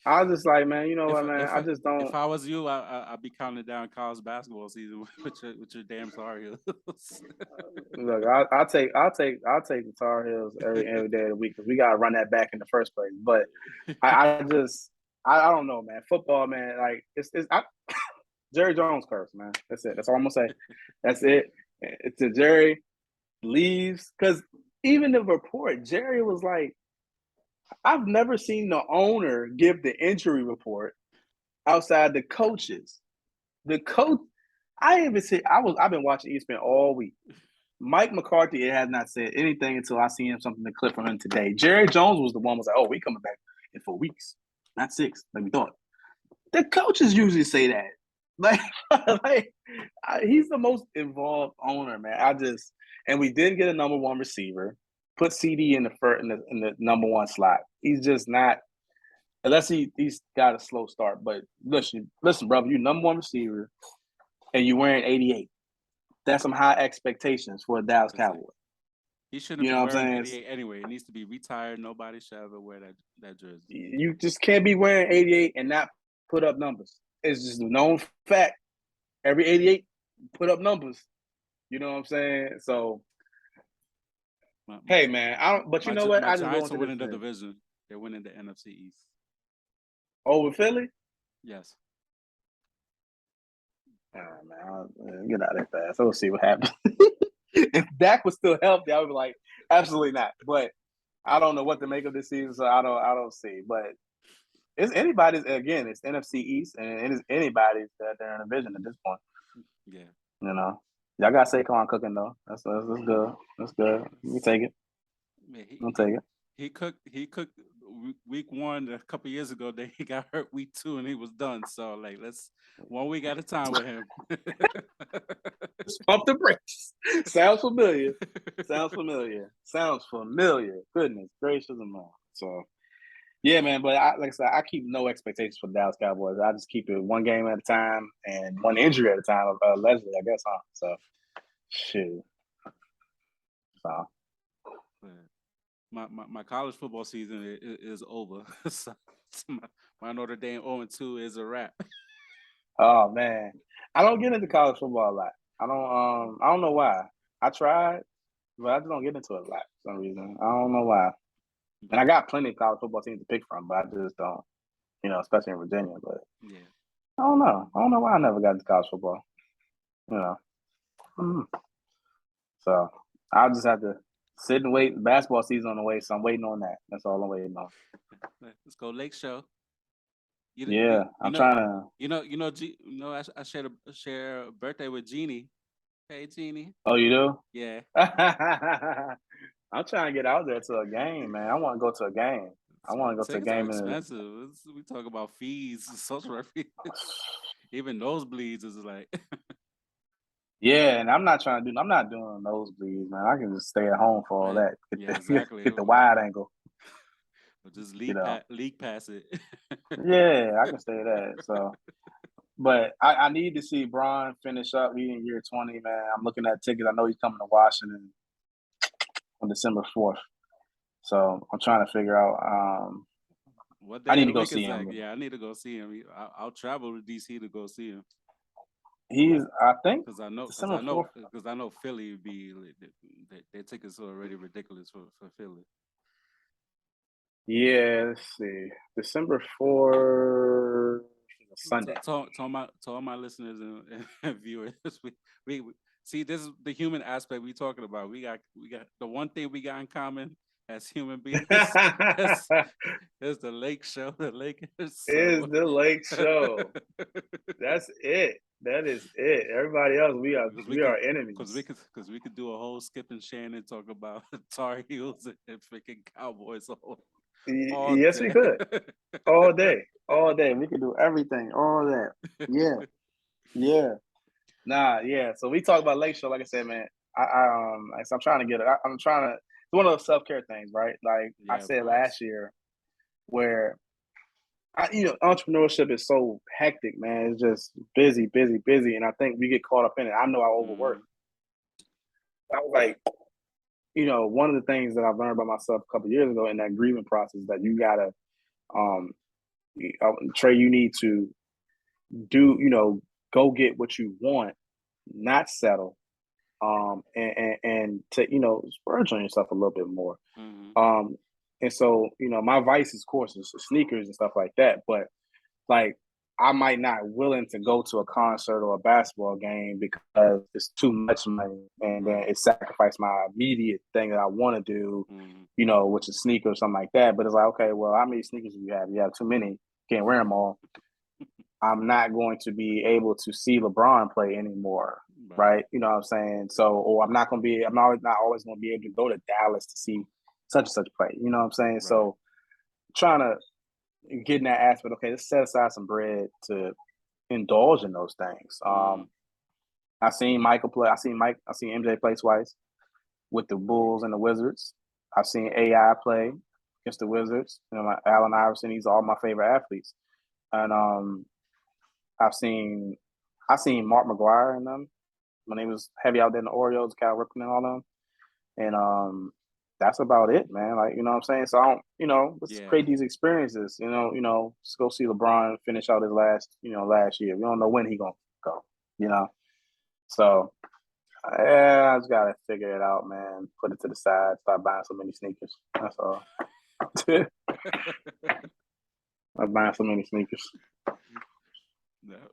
I was just like, man, you know what, man? I just if don't. I was you, I'd be counting down college basketball season with your damn Tar Heels. Look, I'll take the Tar Heels every day of the week because we gotta run that back in the first place. But I just I don't know, man. Football, man, like Jerry Jones curse, man. That's it. That's all I'm gonna say. That's it. It's a Jerry leaves because even the report, Jerry was like, I've never seen the owner give the injury report outside the coaches. The coach, I even see. I've been watching ESPN all week. Mike McCarthy has not said anything until I seen something to clip from him today. Jerry Jones was the one who was like, "Oh, we coming back in 4 weeks, not 6, like we thought." The coaches usually say that. Like, like he's the most involved owner, man. And we did get a number one receiver. Put CD in the first in the number one slot. He's just not unless he's got a slow start. But listen, brother, you number one receiver and you wearing 88. That's some high expectations for a Dallas Cowboy. He shouldn't You be know what I'm wearing saying? 88 anyway. It needs to be retired. Nobody should ever wear that jersey. You just can't be wearing 88 and not put up numbers. It's just a known fact. Every 88 put up numbers. You know what I'm saying? So, hey, man, I don't. But you know what? My I just go Giants are into this winning the thing division. They're winning the NFC East. over Philly. Yes. Man, get out of there fast. We'll see what happens. If Dak was still healthy, I would be like, absolutely not. But I don't know what to make of this season, so I don't see. But it's anybody's again. It's NFC East, and it's anybody's that they're in a division at this point. Yeah. You know, y'all got Saquon cooking though. That's good. That's good. We take it. Man, We'll take it. he cooked week 1 a couple years ago. Then he got hurt week 2 and he was done. So like let's 1 week at a time with him. Just pump the brakes. Sounds familiar. Sounds familiar. Goodness gracious and all. So yeah, man. But like I said, I keep no expectations for the Dallas Cowboys. I just keep it one game at a time and one injury at a time. Allegedly, I guess, huh? So shoot. So My college football season is over. So my Notre Dame 0-2 is a wrap. oh man, I don't get into college football a lot. I don't know why. I tried, but I just don't get into it a lot for some reason. I don't know why. And I got plenty of college football teams to pick from, but I just don't. Especially in Virginia. But Yeah. I don't know. I don't know why I never got into college football. Mm. So I'll just have to sit and wait. Basketball season on the way, so I'm waiting on that. That's all I'm waiting on. Let's go Lake Show. I'm trying to. I share a birthday with Jeannie. Hey, Jeannie. Oh, you do? Yeah. I'm trying to get out there to a game, man. I want to go to a game. I want to go to a Tickets are game. expensive. We talk about fees, social work fees. Even nosebleeds is like. Yeah, and I'm not doing nosebleeds, man. I can just stay at home for all that. Yeah, exactly. Get the wide angle. Or just You know, leak past it. yeah, I can say that. So, but I need to see Bron finish up. He in year 20, man. I'm looking at tickets. I know he's coming to Washington on December 4th. So I'm trying to figure out. What I day need of to the go week see is that? him. Yeah, I need to go see him. I'll travel to DC to go see him. He's, I think, Because I know, because December I know, 4th. because I know Philly would be their tickets are already ridiculous for Philly. Yeah, let's see. December 4th, Sunday. To all my listeners and viewers, we see this is the human aspect we talking about. We got the one thing we got in common as human beings is, is the lake show, the Lakers. Is So the lake show. That's it. That is it. Everybody else, we are enemies. because we could do a whole Skip and Shannon talk about Tar Heels and freaking Cowboys all Yes, we day. could. All day. All day. We could do everything. All that. Yeah. Yeah. Nah, yeah. So we talk about lake show. Like I said, man, I'm trying to get it. I'm trying to, it's one of those self-care things, right? Like I Yeah, of said course. last year, where entrepreneurship is so hectic, man. It's just busy, busy, busy. And I think we get caught up in it. I know I overwork. Mm, I was like, one of the things that I've learned about myself a couple of years ago in that grieving process that you gotta, um, Trey, you need to do, go get what you want, not settle, and to, splurge on yourself a little bit more. mm, Um, and so, my vice is, of course, is sneakers and stuff like that. But like, I might not willing to go to a concert or a basketball game because it's too much money, and then right. it sacrificed my immediate thing that I want to do, Mm, which is sneakers or something like that. But it's like, okay, well, how many sneakers do you have? You have too many. Can't wear them all. I'm not going to be able to see LeBron play anymore, right. right? You know what I'm saying? So, or I'm not not always going to be able to go to Dallas to see such and such play. You know what I'm saying? Right. So, trying to get in that aspect. Okay, let's set aside some bread to indulge in those things. Mm, I seen Michael play. I seen MJ play twice with the Bulls and the Wizards. I've seen AI play against the Wizards. Allen Iverson. He's all my favorite athletes. And I've seen Mark McGuire and them when he was heavy out there in the Orioles, Cal Ripken and all them. And that's about it, man. Like, you know what I'm saying? So I don't, let's yeah. create these experiences, let's go see LeBron finish out his last year. We don't know when he gonna go, you know. So yeah, I just gotta figure it out, man. Put it to the side, start buying so many sneakers. That's all. I'm buying so many sneakers. So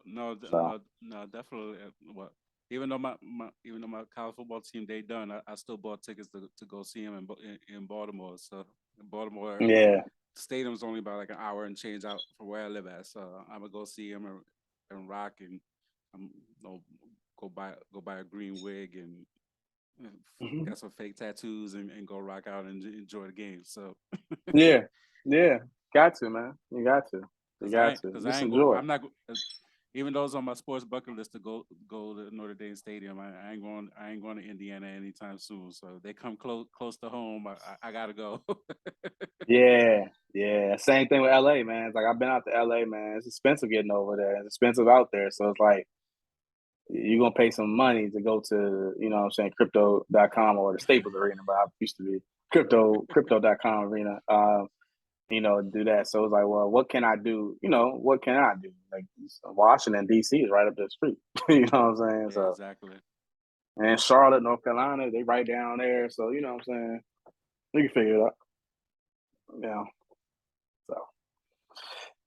No, definitely. What even though my college football team they done, I still bought tickets to go see him in Baltimore. So in Baltimore, yeah. the stadium's only about like an hour and change out from where I live at. So I'm gonna go see him and rock and go buy a green wig and Mm-hmm. got some fake tattoos and go rock out and enjoy the game. So Yeah. Yeah. Got to, man. You got to. You got to. because I Just ain't going. enjoy. I'm not. Even though it's on my sports bucket list to go to Notre Dame Stadium, I ain't going. I ain't going to Indiana anytime soon. So they come close to home. I gotta go. Yeah, yeah. Same thing with LA, man. It's like I've been out to LA, man. It's expensive getting over there. It's expensive out there. So it's like you're gonna pay some money to go to, what I'm saying, crypto.com or the Staples Arena, but I used to be crypto.com arena. Do that. So it's like, well, what can I do? What can I do? Like Washington, DC is right up the street. You know what I'm saying? Yeah, So exactly. and Charlotte, North Carolina, they right down there. So you know what I'm saying? We can figure it out. Yeah. So All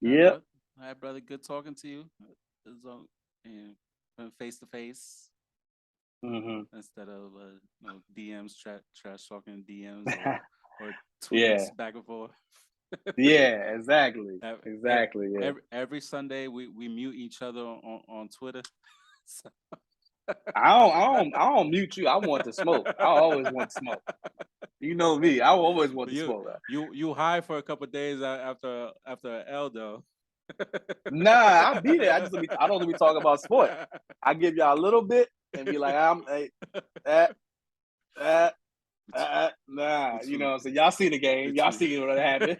right, yep. all right, brother. Good talking to you. It's and face to face Mm-hmm. instead of DMs, trash talking DMs or Yeah. tweets back and forth. Yeah, exactly. Ev- ev- Exactly. Yeah. every Sunday we mute each other on Twitter. So- I don't mute you. I want to smoke. I always want to smoke. You know me. I always want to you smoke. you high for a couple of days after Eldo. Nah, I'll be there. I don't be talking about sport. I give y'all a little bit and be like, I'm hey, that, that. Nah, you between know, so y'all see the game. Y'all between see what happened.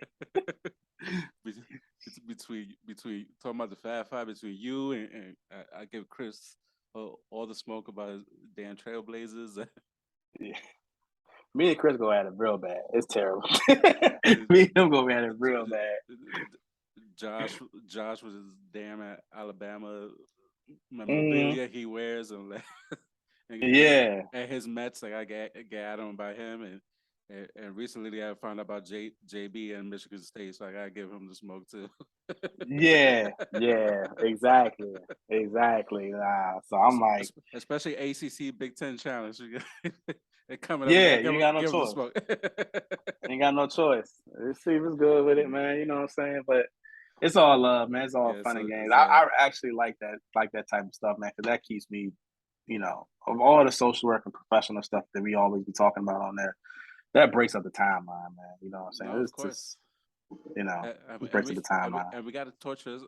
between talking about the Fab Five between you and I give Chris all the smoke about his damn Trailblazers. Yeah. Me and Chris go at it real bad. It's terrible. Me and him go at it real bad. Josh Josh with his damn Alabama Mm-hmm. memorabilia he wears and Yeah. and his Mets, like I got him by him, and recently I found out about JB and Michigan State, so I gotta give him the smoke too. Yeah. Yeah. Exactly. Exactly. So I'm like, Especially ACC Big Ten Challenge. They're coming up. We yeah, gotta you ain't got no give him the choice. smoke. Ain't got no choice. Let's see what's good with it, man. You know what I'm saying? But it's all love, man. It's all Yeah, fun and so games. it's I actually like that type of stuff, man, because that keeps me, of all the social work and professional stuff that we always be talking about on there, that breaks up the timeline, man. You know what I'm saying? no, of It's course. just, it breaks up the timeline. And we got to torture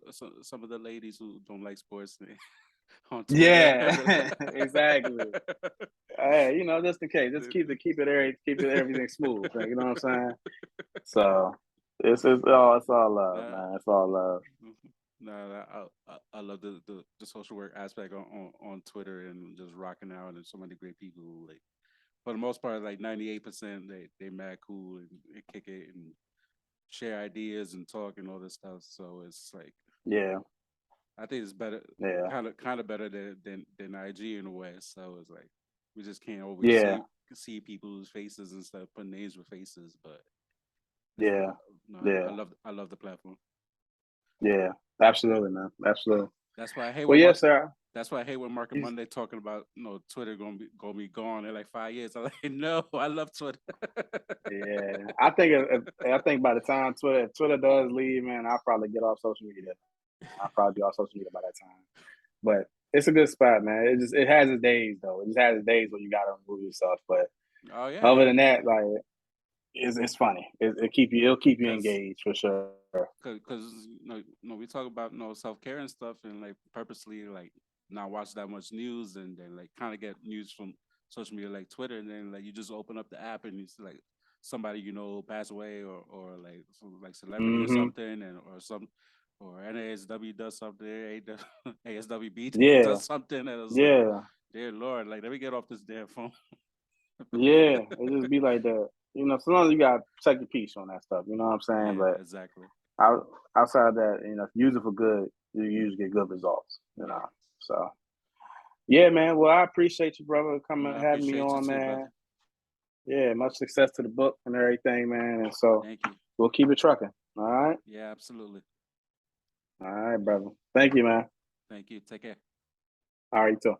some of the ladies who don't like sports on Twitter. Yeah, exactly. Hey, just in case, just keep it everything smooth. You know what I'm saying? So it's all love, Nah, man. It's all love. nah, I love the social work aspect on Twitter and just rocking out and so many great people who, like, for the most part, like 98% they mad cool and kick it and share ideas and talk and all this stuff. So it's like Yeah, I think it's better, yeah, kind of better than IG in a way. So it's like we just can't always yeah, see people's faces and stuff, put names with faces. But it's yeah, no, yeah, I love the platform. yeah. Absolutely, man. Absolutely. That's why I hate Well, when yes, sir. That's why I hate when Market He's, Monday talking about Twitter gonna be gone in like 5 years. I'm like, no, I love Twitter. yeah, I think by the time Twitter does leave, man, I'll probably get off social media. I'll probably be off social media by that time. But it's a good spot, man. It has its days though. It just has its days when you gotta remove yourself. But Oh yeah, other yeah. than that, like it's funny. It'll keep you Cause engaged for sure. because we talk about self care and stuff and like purposely like not watch that much news and then like kind of get news from social media like Twitter and then like you just open up the app and it's like somebody pass away or like some like celebrity or Hmm. something and or NASW does something, ASWB Yeah, does something and it's like, yeah, dear Lord, like let me get off this damn phone. yeah. It just be like that. Sometimes you gotta protect your peace on that stuff. You know what I'm saying? Yeah, But exactly. outside of that, if you use it for good, you usually get good results. Yeah. So yeah, man. Well, I appreciate you, brother, No, coming I having me appreciate you on, too, man. brother. Yeah, much success to the book and everything, man. And so Thank you. we'll keep it trucking. All right. Yeah, absolutely. All right, brother. Thank you, man. Thank you. Take care. All right, too.